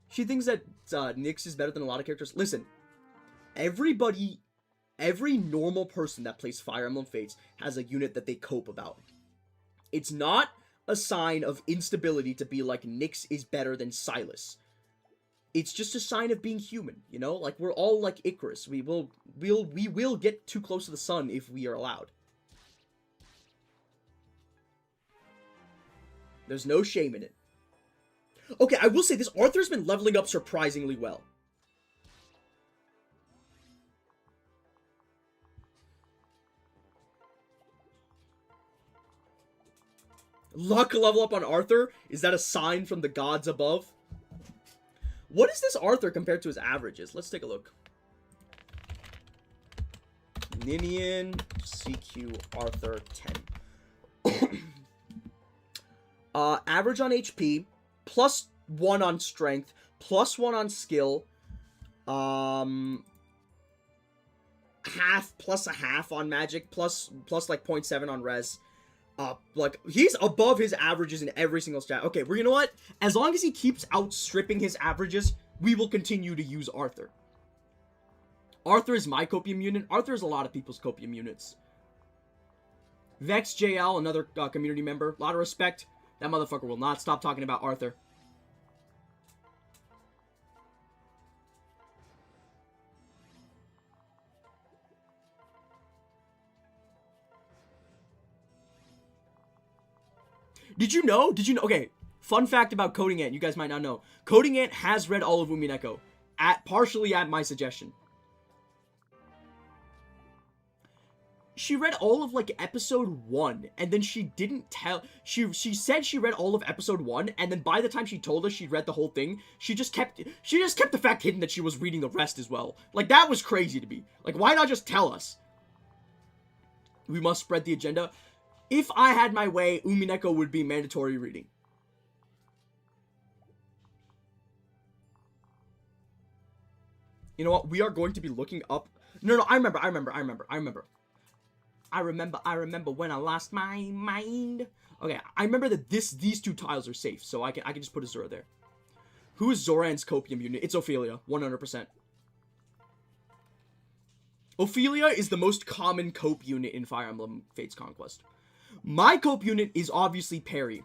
She thinks that Nyx is better than a lot of characters. Listen, every normal person that plays Fire Emblem Fates has a unit that they cope about. It's not a sign of instability to be like Nyx is better than Silas. It's just a sign of being human, you know? Like, we're all like Icarus. We will get too close to the sun if we are allowed. There's no shame in it. Okay, I will say this, Arthur's been leveling up surprisingly well. Luck level up on Arthur? Is that a sign from the gods above? What is this Arthur compared to his averages? Let's take a look. Ninian, CQ, Arthur, 10. Average on HP, plus 1 on strength, plus 1 on skill, half, plus a half on magic, plus like 0.7 on res. Like, he's above his averages in every single stat. Okay, well, you know what? As long as he keeps outstripping his averages, we will continue to use Arthur. Arthur is my copium unit. Arthur is a lot of people's copium units. Vex JL, another community member. A lot of respect. That motherfucker will not stop talking about Arthur. Did you know? Okay, fun fact about Coding Ant, you guys might not know. Coding Ant has read all of Umineko, partially at my suggestion. She read all of, like, episode 1, and then she didn't tell... She said she read all of episode 1, and then by the time she told us she'd read the whole thing, she just kept the fact hidden that she was reading the rest as well. Like, that was crazy to me. Like, why not just tell us? We must spread the agenda. If I had my way, Umineko would be mandatory reading. You know what? We are going to be looking up... No, I remember when I lost my mind. Okay, I remember that these two tiles are safe, so I can just put Azura there. Who is Zoran's copium unit? It's Ophelia, 100%. Ophelia is the most common cope unit in Fire Emblem Fates Conquest. My cope unit is obviously Perry.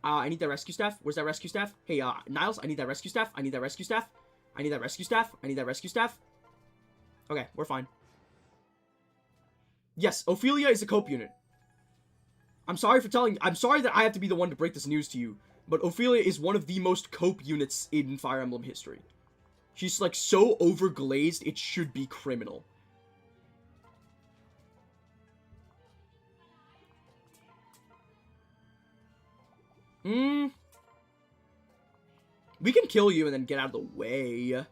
I need that rescue staff. Where's that rescue staff? Hey, Niles, I need that rescue staff. I need that rescue staff. I need that rescue staff. I need that rescue staff. Okay, we're fine. Yes, Ophelia is a cope unit. I'm sorry that I have to be the one to break this news to you, but Ophelia is one of the most cope units in Fire Emblem history. She's, like, so overglazed, it should be criminal. We can kill you and then get out of the way.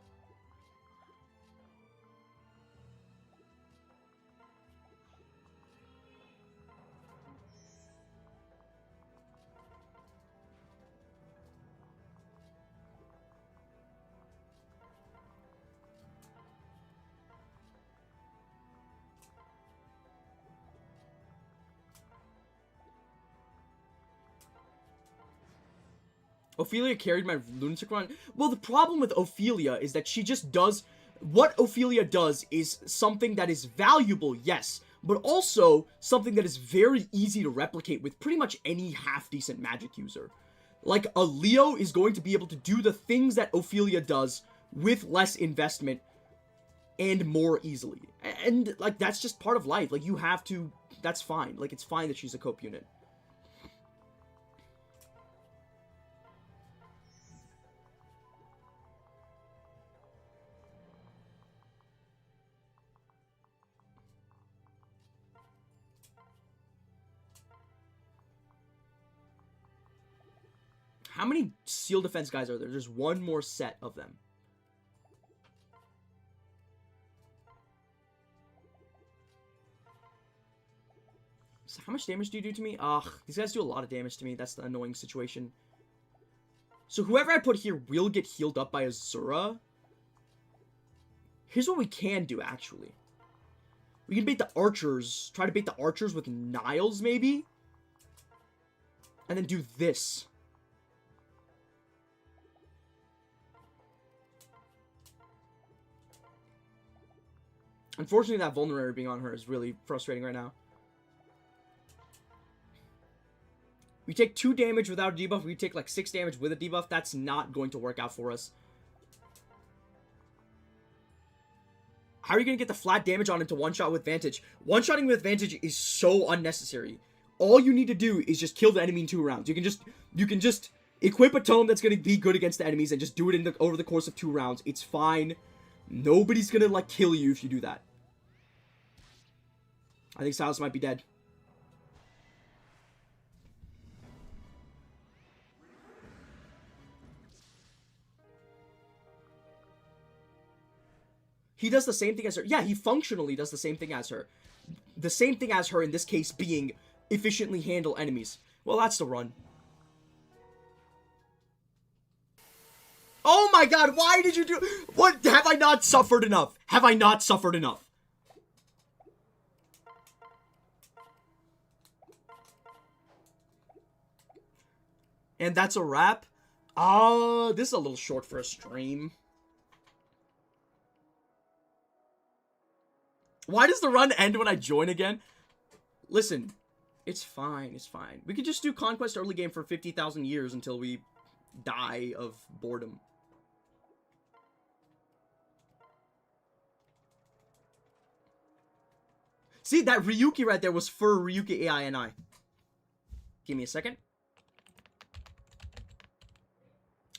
Ophelia carried my Lunatic run. Well, the problem with Ophelia is that she just does... What Ophelia does is something that is valuable, yes, but also something that is very easy to replicate with pretty much any half-decent magic user. Like, a Leo is going to be able to do the things that Ophelia does with less investment and more easily. And, like, that's just part of life. Like, you have to... That's fine. Like, it's fine that she's a cope unit. How many seal defense guys are there? There's one more set of them. So how much damage do you do to me? Ugh, these guys do a lot of damage to me. That's the annoying situation. So whoever I put here will get healed up by Azura. Here's what we can do, actually. We can bait the archers. Try to bait the archers with Niles, maybe? And then do this. Unfortunately, that vulnerary being on her is really frustrating right now. We take 2 damage without a debuff. We take like 6 damage with a debuff. That's not going to work out for us. How are you going to get the flat damage on into one-shot with Vantage? One-shotting with Vantage is so unnecessary. All you need to do is just kill the enemy in 2 rounds. You can just equip a tome that's going to be good against the enemies and just do it over the course of 2 rounds. It's fine. Nobody's going to, like, kill you if you do that. I think Silas might be dead. He does the same thing as her. Yeah, he functionally does the same thing as her. The same thing as her in this case being efficiently handle enemies. Well, that's the run. Oh my god, why did you do... What? Have I not suffered enough? Have I not suffered enough? And that's a wrap? Oh, this is a little short for a stream. Why does the run end when I join again? Listen, it's fine, it's fine. We could just do Conquest early game for 50,000 years until we die of boredom. See, that Ryuki right there was for Ryuki AI and I. Give me a second.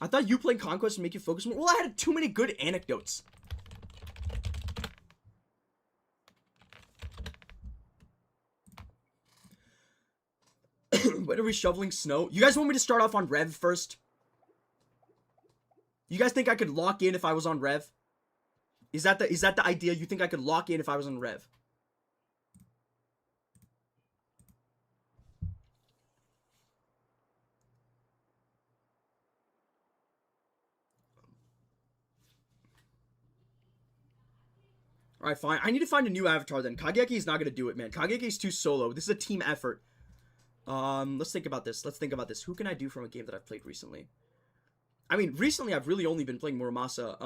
I thought you playing Conquest would make you focus more. Well, I had too many good anecdotes. When are we shoveling snow? You guys want me to start off on Rev first? You guys think I could lock in if I was on Rev? Is that the idea? You think I could lock in if I was on Rev? Alright, fine. I need to find a new avatar then. Kageki is not going to do it, man. Kageki is too solo. This is a team effort. Let's think about this. Who can I do from a game that I've played recently? I mean, recently I've really only been playing Muramasa.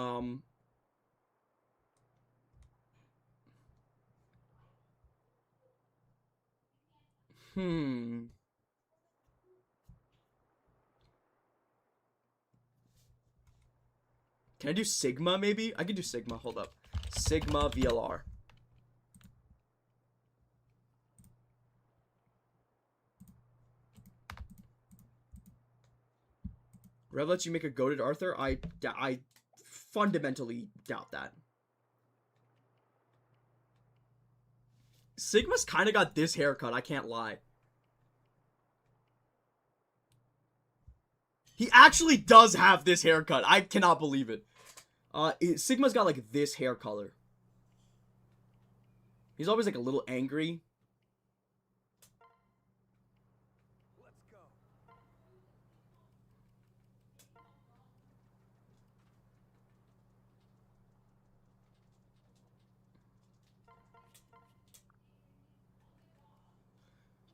Can I do Sigma, maybe? I could do Sigma. Hold up. Sigma VLR. Rev lets you make a goated Arthur? I fundamentally doubt that. Sigma's kind of got this haircut, I can't lie. He actually does have this haircut. I cannot believe it. Sigma's got like this hair color. He's always like a little angry. Let's go.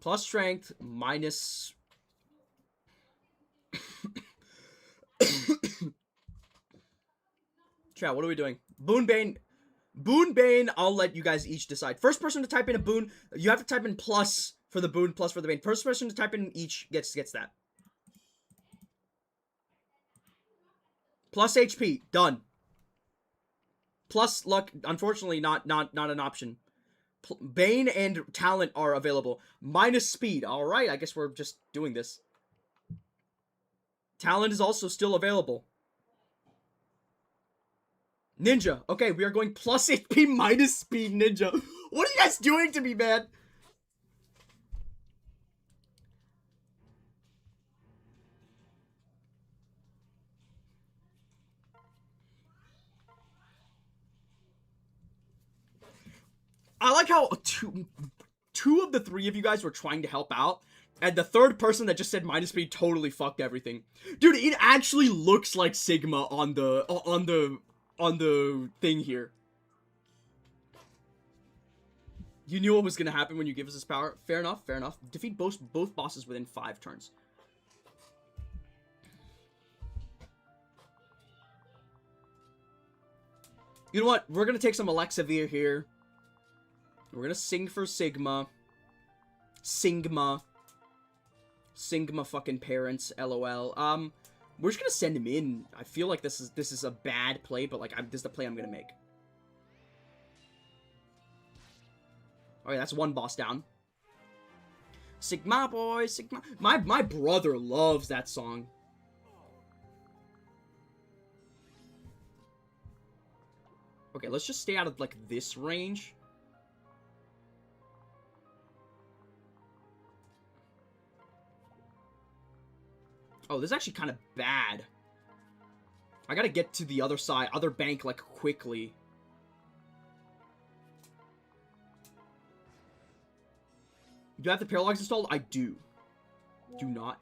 Plus strength, minus... Chat, what are we doing? Boonbane, I'll let you guys each decide. First person to type in a boon, you have to type in plus for the boon, plus for the bane. First person to type in each gets that. Plus HP, done. Plus luck, unfortunately not an option. Bane and talent are available. Minus speed, alright, I guess we're just doing this. Talent is also still available. Ninja. Okay, we are going plus HP minus speed ninja. What are you guys doing to me, man? I like how two of the three of you guys were trying to help out, and the third person that just said minus speed totally fucked everything. Dude, it actually looks like Sigma on the thing here. You knew what was gonna happen when you give us this power. Fair enough, fair enough. Defeat both bosses within 5 turns. You know what? We're gonna take some Alexavir here. We're gonna sing for Sigma. Sigma fucking parents, LOL. We're just gonna send him in. I feel like this is a bad play, but like this is the play I'm gonna make. Alright, that's one boss down. Sigma boy, Sigma. My brother loves that song. Okay, let's just stay out of like this range. Oh, this is actually kind of bad. I gotta get to the other side, other bank, like, quickly. Do I have the Parallax installed? I do. Do not.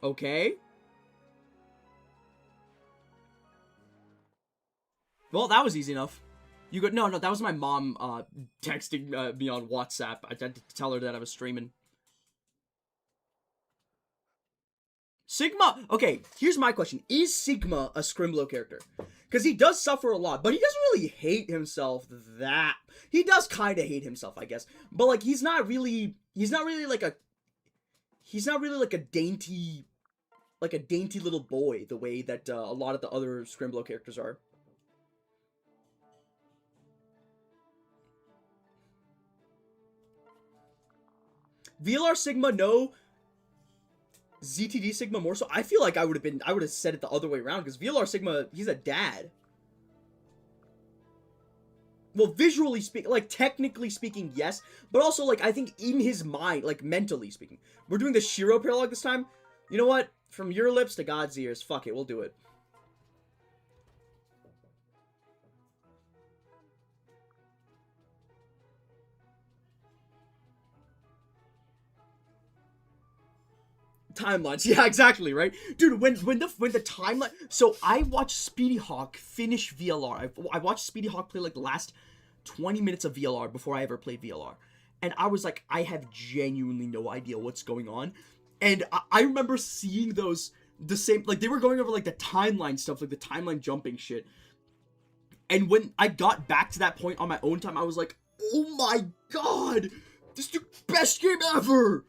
Okay. Well, that was easy enough. You go. No, that was my mom texting me on WhatsApp. I had to tell her that I was streaming. Sigma. Okay, here's my question: is Sigma a Scrimblow character? Because he does suffer a lot, but he doesn't really hate himself that. He does kind of hate himself, I guess. But like, he's not really like a. He's not really like a dainty little boy the way that a lot of the other Scrimblow characters are. VLR Sigma, no. ZTD Sigma more so. I feel like I would have said it the other way around, because VLR Sigma, he's a dad. Well, visually speaking, like technically speaking, yes, but also like I think in his mind, like mentally speaking, we're doing the Shiro paralog this time. You know what? From your lips to God's ears, fuck it, we'll do it. Timelines, yeah, exactly, right, dude. When the timeline. So I watched Speedy Hawk finish VLR. I watched Speedy Hawk play like the last 20 minutes of VLR before I ever played VLR, and I was like, I have genuinely no idea what's going on, and I remember seeing the same, like they were going over like the timeline stuff, like the timeline jumping shit, and when I got back to that point on my own time, I was like, oh my god, this is the best game ever.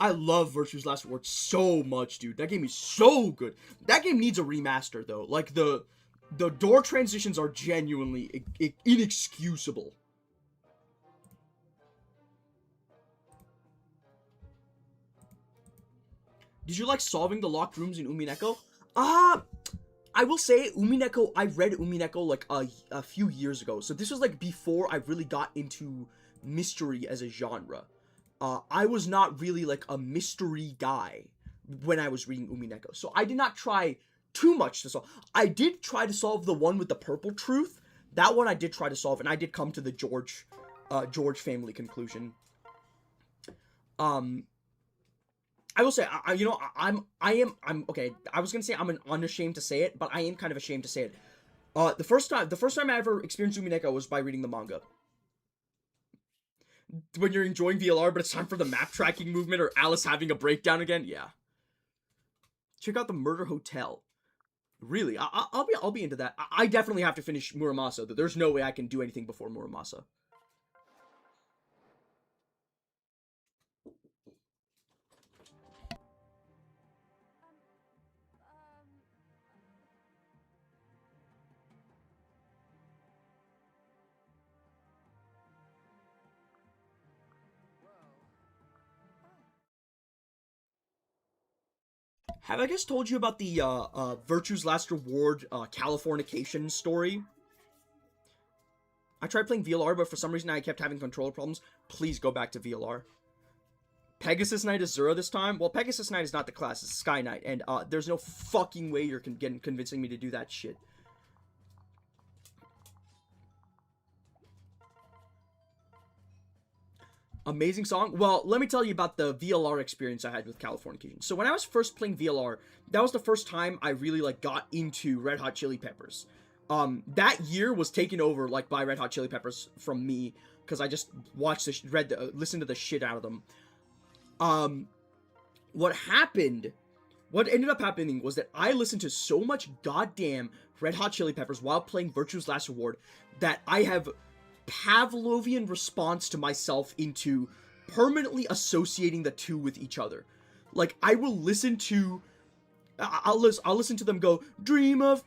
I love Virtue's Last Reward so much, dude. That game is so good. That game needs a remaster, though. Like, the door transitions are genuinely inexcusable. Did you like solving the locked rooms in Umineko? I will say, Umineko, I read Umineko, like, a few years ago. So this was, like, before I really got into mystery as a genre. I was not really like a mystery guy when I was reading Umineko, so I did not try too much to solve. I did try to solve the one with the purple truth. That one I did try to solve, and I did come to the George family conclusion. I will say, I'm okay. I was gonna say I'm unashamed to say it, but I am kind of ashamed to say it. The first time I ever experienced Umineko was by reading the manga. When you're enjoying VLR, but it's time for the map tracking movement or Alice having a breakdown again. Yeah. Check out the Murder Hotel. Really, I'll be into that. I definitely have to finish Muramasa. There's no way I can do anything before Muramasa. Have I just told you about the Virtue's Last Reward Californication story? I tried playing VLR, but for some reason I kept having controller problems. Please go back to VLR. Pegasus Knight is Zero this time? Well, Pegasus Knight is not the class, it's Sky Knight, and there's no fucking way you're convincing me to do that shit. Amazing song. Well, let me tell you about the VLR experience I had with Californication. So when I was first playing VLR, that was the first time I really like got into Red Hot Chili Peppers. That year was taken over like by Red Hot Chili Peppers from me because I just watched listened to the shit out of them. What ended up happening was that I listened to so much goddamn Red Hot Chili Peppers while playing Virtue's Last Reward that I have Pavlovian response to myself into permanently associating the two with each other. Like, I will listen to I'll listen to them go, dream of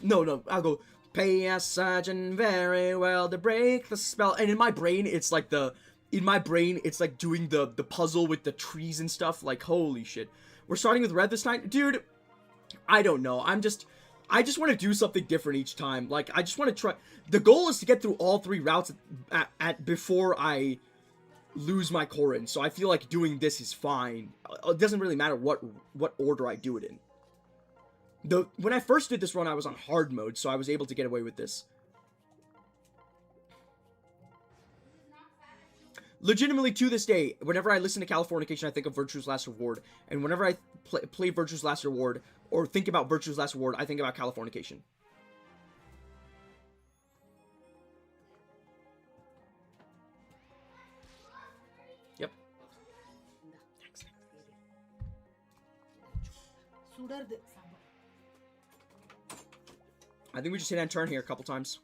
no, I'll go, pay a surgeon very well to break the spell, and in my brain it's like doing the puzzle with the trees and stuff. Like, holy shit. We're starting with red this time, dude. I don't know. I just want to do something different each time. Like, I just want to try. The goal is to get through all three routes before I lose my Corrin. So I feel like doing this is fine. It doesn't really matter what order I do it in. When I first did this run, I was on hard mode, so I was able to get away with this. legitimately to this day, whenever I listen to Californication, I think of Virtue's Last Reward. And whenever I play Virtue's Last Reward, or think about Virtue's Last Reward, I think about Californication. Yep. I think we just hit end turn here a couple times.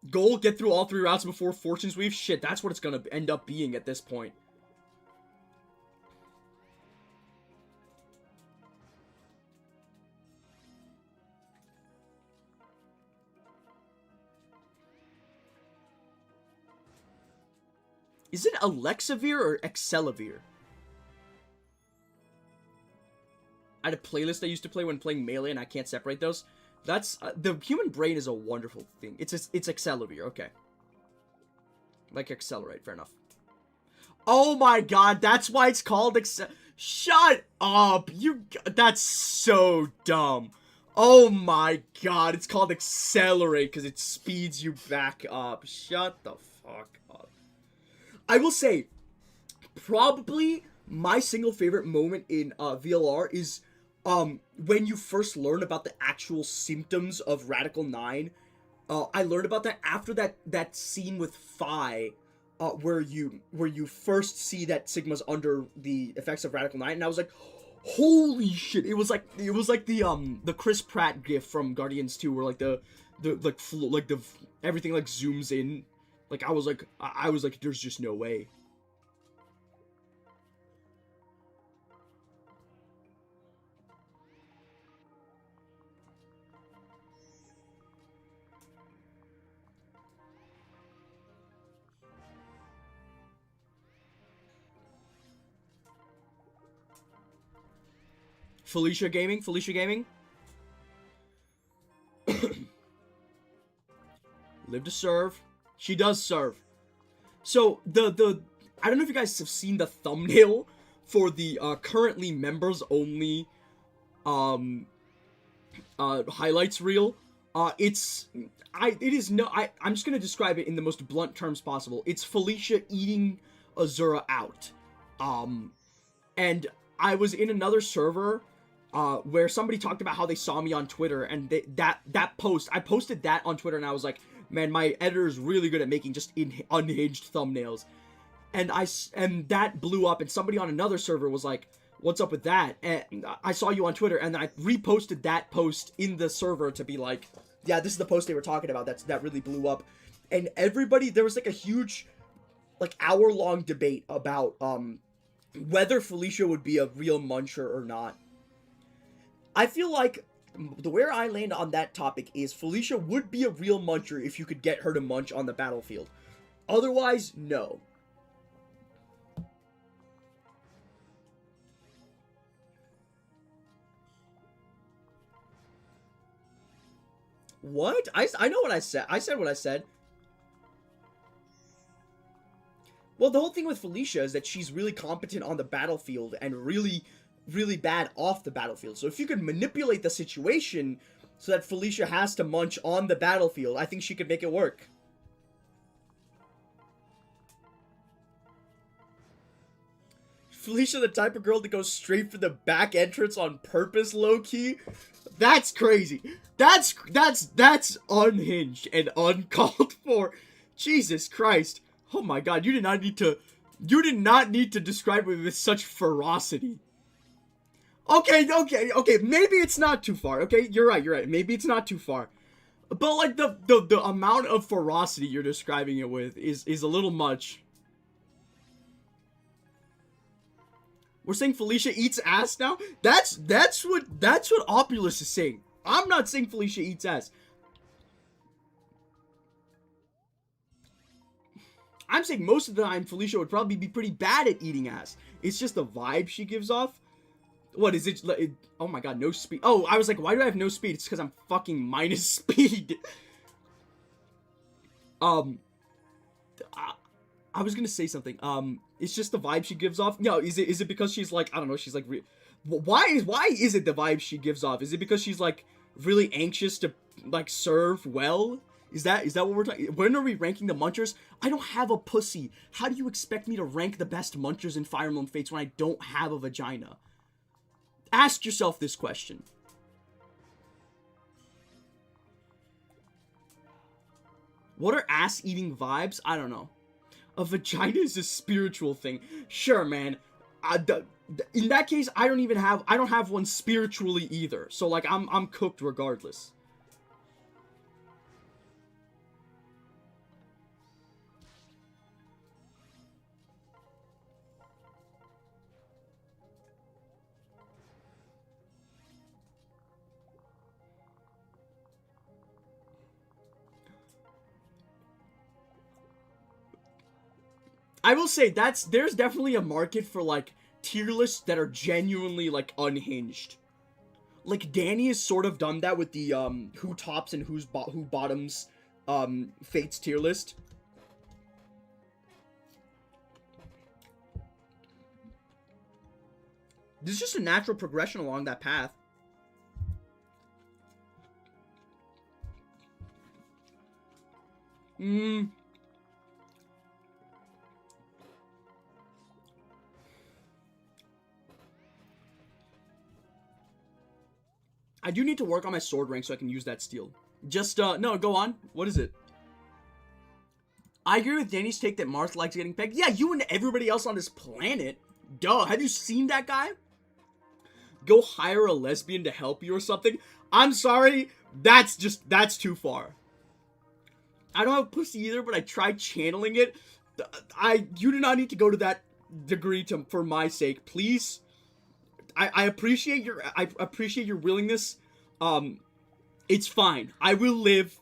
Goal, get through all 3 routes before Fortune's Weave? Shit, that's what it's gonna end up being at this point. Is it Alexavir or Excelavir? I had a playlist I used to play when playing Melee, and I can't separate those. That's the human brain is a wonderful thing. It's Excelavir, okay. Like Accelerate, fair enough. Oh my god, that's why it's called Shut up! That's so dumb. Oh my god, it's called Accelerate because it speeds you back up. Shut the fuck up. I will say, probably my single favorite moment in VLR is when you first learn about the actual symptoms of Radical 9. I learned about that after that scene with Phi, where you first see that Sigma's under the effects of Radical 9, and I was like, holy shit! It was like the Chris Pratt gif from Guardians 2, where like everything like zooms in. Like I was like, there's just no way. Felicia Gaming. Live to serve. She does serve. So I don't know if you guys have seen the thumbnail for the currently members only highlights reel. I'm just gonna describe it in the most blunt terms possible. It's Felicia eating Azura out. And I was in another server where somebody talked about how they saw me on Twitter, and that post, I posted that on Twitter, and I was like, man, my editor is really good at making just unhinged thumbnails. And that blew up, and somebody on another server was like, what's up with that? And I saw you on Twitter, and I reposted that post in the server to be like, yeah, this is the post they were talking about. That really blew up. And everybody, there was like a huge, like, hour-long debate about whether Felicia would be a real muncher or not. I feel like where I land on that topic is Felicia would be a real muncher if you could get her to munch on the battlefield. Otherwise, no. What? I know what I said. I said what I said. Well, the whole thing with Felicia is that she's really competent on the battlefield and really, really bad off the battlefield. So if you could manipulate the situation so that Felicia has to munch on the battlefield, I think she could make it work. Felicia the type of girl that goes straight for the back entrance on purpose, low-key? That's crazy. That's unhinged and uncalled for. Jesus Christ. Oh my god, you did not need to describe it with such ferocity. Okay, maybe it's not too far. Okay, you're right. Maybe it's not too far. But like the amount of ferocity you're describing it with is a little much. We're saying Felicia eats ass now? That's what Opulus is saying. I'm not saying Felicia eats ass. I'm saying most of the time Felicia would probably be pretty bad at eating ass. It's just the vibe she gives off. What is it? Oh my god, no speed. Oh, I was like, why do I have no speed? It's because I'm fucking minus speed. I was gonna say something. It's just the vibe she gives off. No, is it because she's like, I don't know, she's like, why is it the vibe she gives off? Is it because she's like really anxious to like serve well? Is that what we're talking? When are we ranking the munchers? I don't have a pussy. How do you expect me to rank the best munchers in Fire Emblem Fates when I don't have a vagina? Ask yourself this question. What are ass-eating vibes? I don't know. A vagina is a spiritual thing. Sure, man. In that case, I don't have one spiritually either. So like, I'm cooked regardless. I will say there's definitely a market for like tier lists that are genuinely like unhinged. Like Danny has sort of done that with the who tops and who bottoms Fates tier list. This is just a natural progression along that path. I do need to work on my sword rank so I can use that steel. Just, no, go on. What is it? I agree with Danny's take that Marth likes getting pegged. Yeah, you and everybody else on this planet. Duh, have you seen that guy? Go hire a lesbian to help you or something? I'm sorry, that's too far. I don't have pussy either, but I tried channeling it. You do not need to go to that degree for my sake, please. I appreciate your willingness. It's fine. I'll live,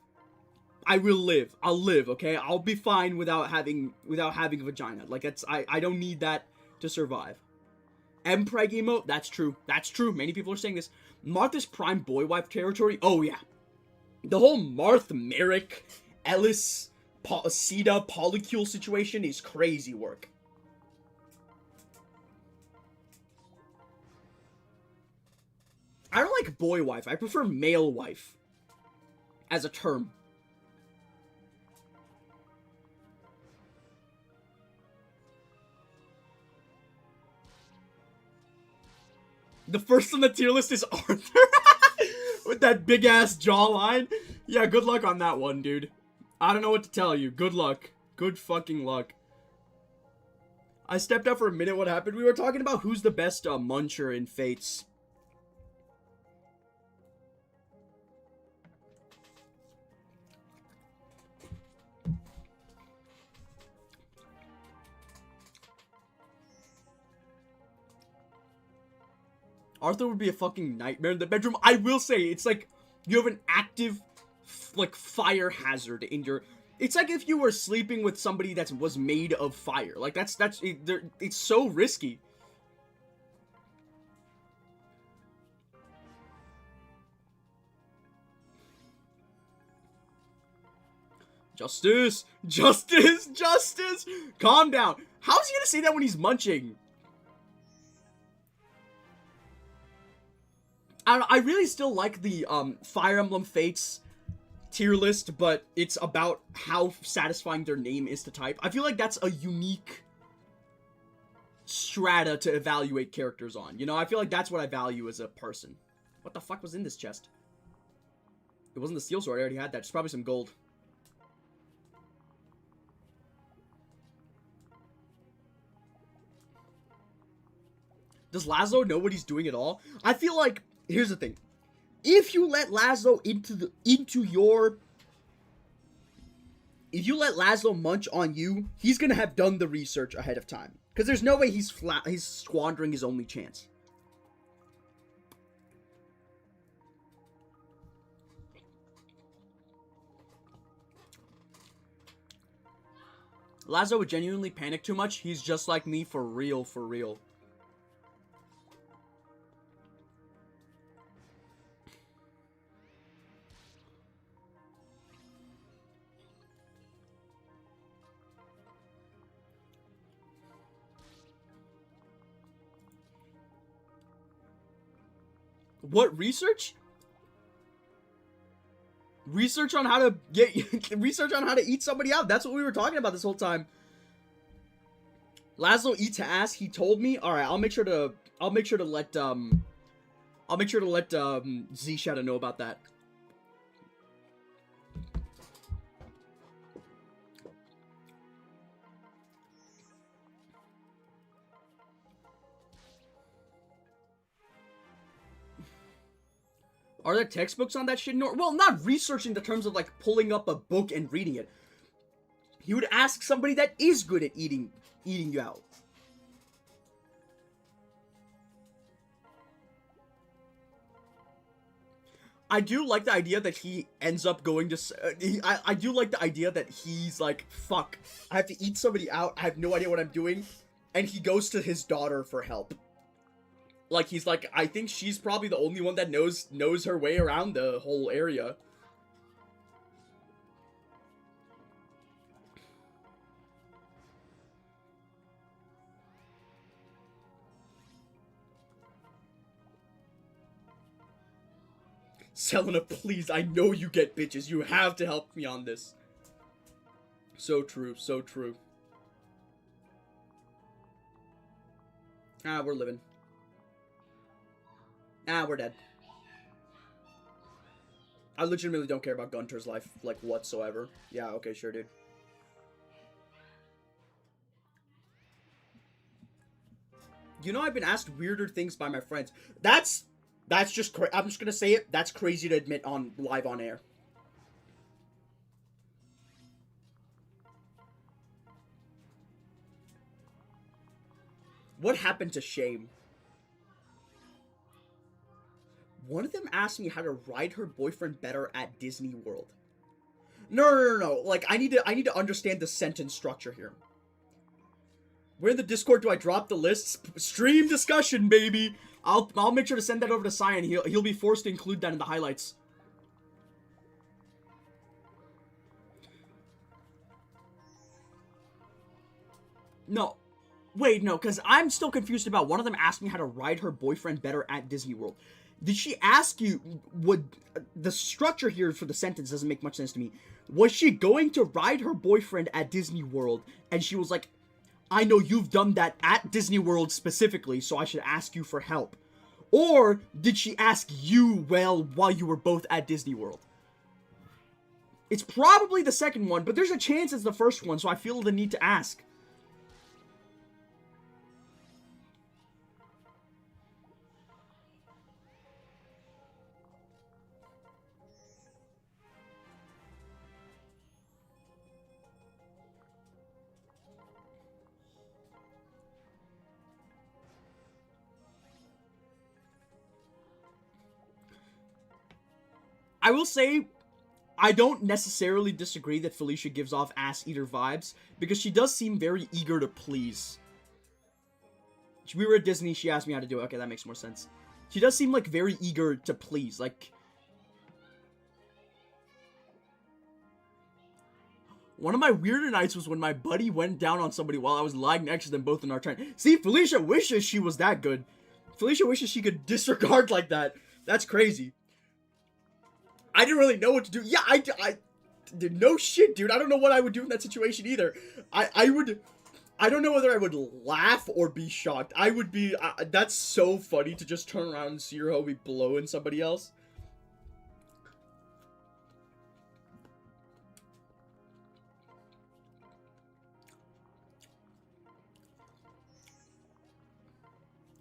okay? I'll be fine without having a vagina. Like, I don't need that to survive. Mpreg emote, that's true. Many people are saying this. Martha's prime boy wife territory, oh yeah. The whole Marth, Merrick, Ellis, Sita, Polycule situation is crazy work. I don't like boy wife. I prefer male wife as a term. The first on the tier list is Arthur. With that big ass jawline. Yeah, good luck on that one, dude. I don't know what to tell you. Good luck. Good fucking luck. I stepped out for a minute. What happened? We were talking about who's the best muncher in Fates. Arthur would be a fucking nightmare in the bedroom. I will say, it's like, you have an active, like, fire hazard in your... It's like if you were sleeping with somebody that was made of fire. Like, it's so risky. Justice! Justice! Justice! Calm down. How's he gonna say that when he's munching? I really still like the Fire Emblem Fates tier list, but it's about how satisfying their name is to type. I feel like that's a unique strata to evaluate characters on. You know, I feel like that's what I value as a person. What the fuck was in this chest? It wasn't the steel sword. I already had that. It's probably some gold. Does Laszlo know what he's doing at all? I feel like... Here's the thing. If you let Laszlo if you let Laszlo munch on you, he's gonna have done the research ahead of time. Because there's no way he's squandering his only chance. Laszlo would genuinely panic too much. He's just like me for real, for real. What research? Research on how to research on how to eat somebody out. That's what we were talking about this whole time. Laszlo eats ass. He told me. All right, I'll make sure to let Z Shadow know about that. Are there textbooks on that shit? No, well, not researching the terms of like pulling up a book and reading it. He would ask somebody that is good at eating you out. I do like the idea that he ends up going to... I do like the idea that he's like, fuck, I have to eat somebody out, I have no idea what I'm doing, and he goes to his daughter for help. Like, he's like, I think she's probably the only one that knows her way around the whole area. Selena, please, I know you get bitches. You have to help me on this. So true, so true. Ah, we're living. Ah, we're dead. I legitimately don't care about Gunter's life, like, whatsoever. Yeah, okay, sure, dude. You know, I've been asked weirder things by my friends. That's just I'm just gonna say it. That's crazy to admit on live on air. What happened to shame? One of them asked me how to ride her boyfriend better at Disney World. No. Like, I need to understand the sentence structure here. Where in the Discord do I drop the lists? Stream discussion, baby. I'll make sure to send that over to Cyan. He'll be forced to include that in the highlights. No. Wait, no, because I'm still confused about one of them asked me how to ride her boyfriend better at Disney World. Did she ask you, the structure here for the sentence doesn't make much sense to me. Was she going to ride her boyfriend at Disney World, and she was like, I know you've done that at Disney World specifically, so I should ask you for help? Or did she ask you, well, while you were both at Disney World? It's probably the second one, but there's a chance it's the first one, so I feel the need to ask. I will say, I don't necessarily disagree that Felicia gives off ass-eater vibes, because she does seem very eager to please. We were at Disney, she asked me how to do it. Okay, that makes more sense. She does seem, like, very eager to please, like... One of my weirder nights was when my buddy went down on somebody while I was lying next to them both in our train. See, Felicia wishes she was that good. Felicia wishes she could disregard like that. That's crazy. I didn't really know what to do. Yeah, I did no shit, dude. I don't know what I would do in that situation either. I don't know whether I would laugh or be shocked. I would be, that's so funny to just turn around and see your homie blowing somebody else.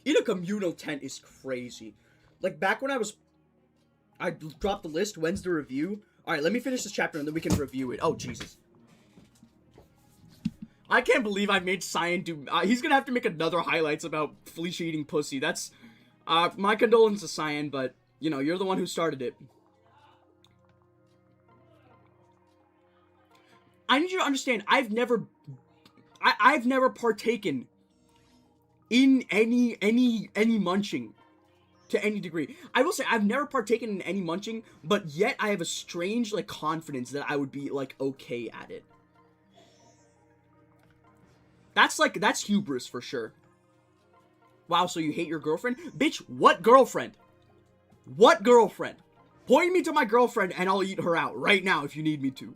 In a communal tent is crazy. Like, back when I dropped the list, when's the review? Alright, let me finish this chapter and then we can review it. Oh, Jesus. I can't believe I made Cyan do... he's gonna have to make another highlights about Felicia eating pussy. That's... my condolences, Cyan, but, you know, you're the one who started it. I need you to understand, I've never partaken in any munching. To any degree. I will say, I've never partaken in any munching, but yet I have a strange, like, confidence that I would be, like, okay at it. That's hubris for sure. Wow, so you hate your girlfriend? Bitch, what girlfriend? What girlfriend? Point me to my girlfriend and I'll eat her out right now if you need me to.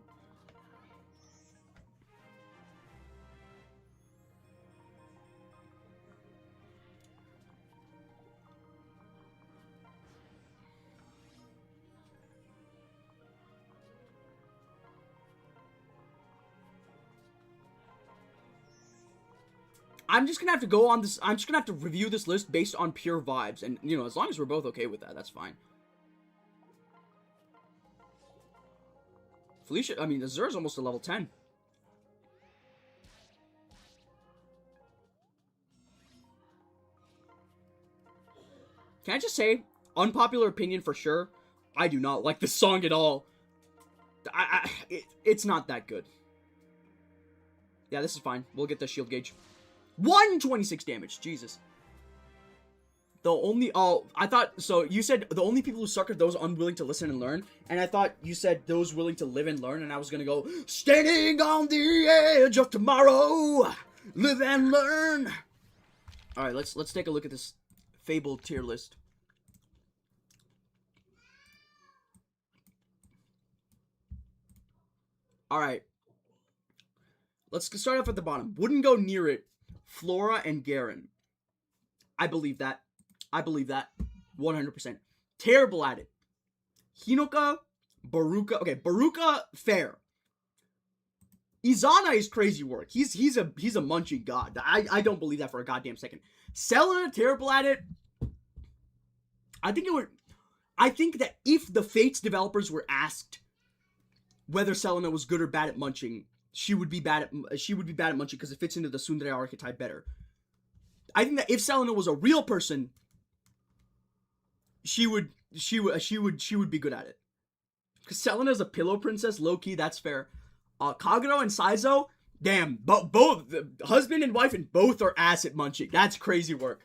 I'm just gonna have to go on this. I'm just gonna have to review this list based on pure vibes. And, you know, as long as we're both okay with that, that's fine. Felicia, I mean, Azur's almost a level 10. Can I just say, unpopular opinion for sure, I do not like this song at all. It's not that good. Yeah, this is fine. We'll get the shield gauge. 126 damage. Jesus. The only... Oh, I thought... So, you said the only people who suck are those unwilling to listen and learn. And I thought you said those willing to live and learn. And I was gonna go... Standing on the edge of tomorrow. Live and learn. Alright, let's take a look at this Fable tier list. Alright. Let's start off at the bottom. Wouldn't go near it. Flora and Garen. I believe that. I believe that. 100%. Terrible at it. Hinoka, Baruka. Okay, Baruka, fair. Izana is crazy work. He's a munching god. I don't believe that for a goddamn second. Selena, terrible at it. I think that if the Fates developers were asked whether Selena was good or bad at munching, she would be bad at munching because it fits into the tsundere archetype better. I think that if Selena was a real person, she would be good at it. Because Selena's a pillow princess, low key, that's fair. Kagero and Saizo, damn, both husband and wife, and both are ass at munching. That's crazy work.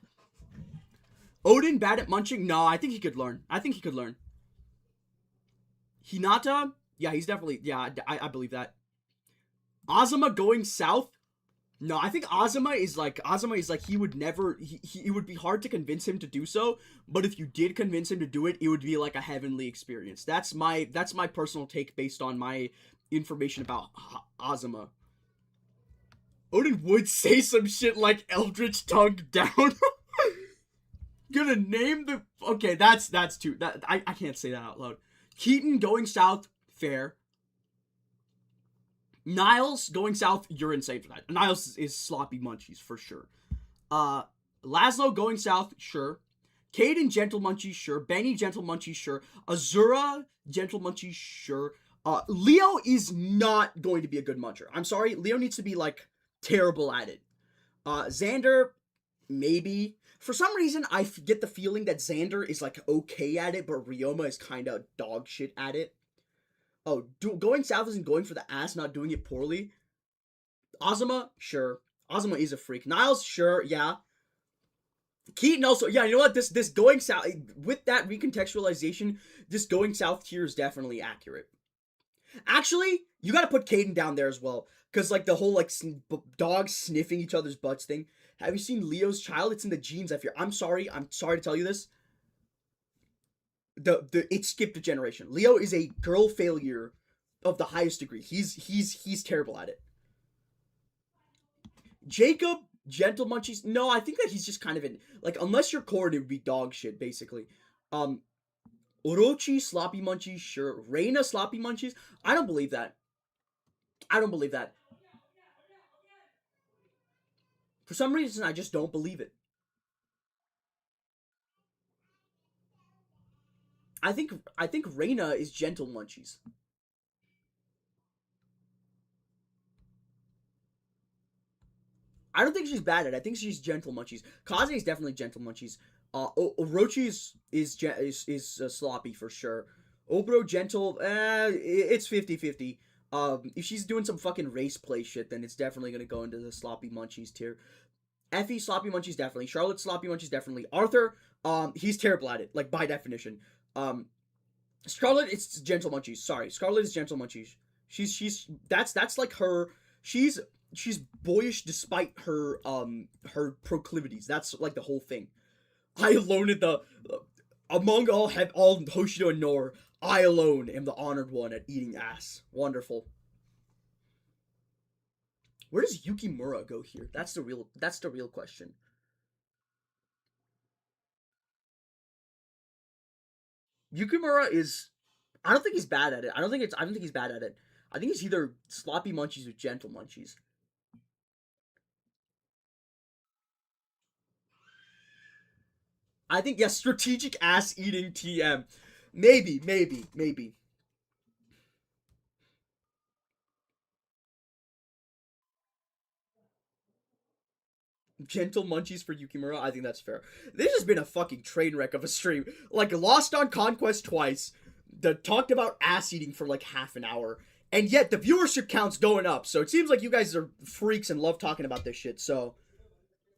Odin bad at munching? No, I think he could learn. Hinata, yeah, he's definitely, yeah, I believe that. Azuma going south? No, I think Azuma is like he would never, it would be hard to convince him to do so, but if you did convince him to do it, it would be like a heavenly experience. That's my personal take based on my information about Azuma. Odin would say some shit like Eldritch Tongue down. Gonna name the, okay, that's too, I can't say that out loud. Keaton going south, fair. Niles going south, you're insane for that. Niles is sloppy munchies for sure. Laszlo going south, sure. Caden gentle munchies, sure. Benny gentle munchies, sure. Azura gentle munchies, sure. Leo is not going to be a good muncher. I'm sorry, Leo needs to be like terrible at it. Xander, maybe. For some reason, I get the feeling that Xander is like okay at it, but Ryoma is kind of dog shit at it. Oh, going south isn't going for the ass, not doing it poorly. Azuma, sure. Azuma is a freak. Niles, sure, yeah. Keaton also, yeah, you know what? This going south, with that recontextualization, this going south tier is definitely accurate. Actually, you gotta put Caden down there as well. Because, like, the whole, like, dogs sniffing each other's butts thing. Have you seen Leo's child? It's in the genes, I fear. I'm sorry to tell you this. It skipped a generation. Leo is a girl failure of the highest degree. He's terrible at it. Jacob, gentle munchies. No, I think that he's just kind of in, like, unless you're Corrin, it would be dog shit, basically. Orochi, sloppy munchies, sure. Reina, sloppy munchies. I don't believe that. For some reason, I just don't believe it. I think Reina is gentle munchies. I don't think she's bad at it. I think she's gentle munchies. Kaze is definitely gentle munchies. Orochi is sloppy for sure. Obro gentle, it's 50-50. If she's doing some fucking race play shit, then it's definitely gonna go into the sloppy munchies tier. Effie, sloppy munchies, definitely. Charlotte, sloppy munchies, definitely. Arthur, he's terrible at it, like, by definition. Scarlet, it's gentle munchies. Sorry, Scarlet is gentle munchies. That's like her. She's boyish despite her proclivities. That's like the whole thing. I alone at the among all Hoshido and Nor. I alone am the honored one at eating ass. Wonderful. Where does Yukimura go here? That's the real question. Yukimura is I don't think he's bad at it. I don't think he's bad at it. I think he's either sloppy munchies or gentle munchies. I think yes, strategic ass eating TM. Maybe. Gentle munchies for Yukimura. I think that's fair. This has been a fucking train wreck of a stream. Like lost on Conquest twice. Talked about ass eating for like half an hour. And yet the viewership count's going up. So it seems like you guys are freaks and love talking about this shit. So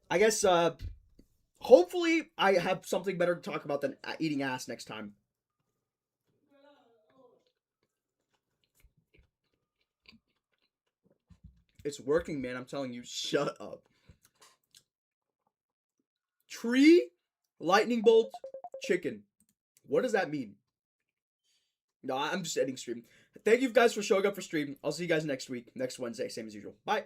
I guess hopefully I have something better to talk about than eating ass next time. It's working, man. I'm telling you. Shut up. Tree, lightning bolt, chicken. What does that mean? No, I'm just ending stream. Thank you guys for showing up for stream. I'll see you guys next week, next Wednesday, same as usual. Bye.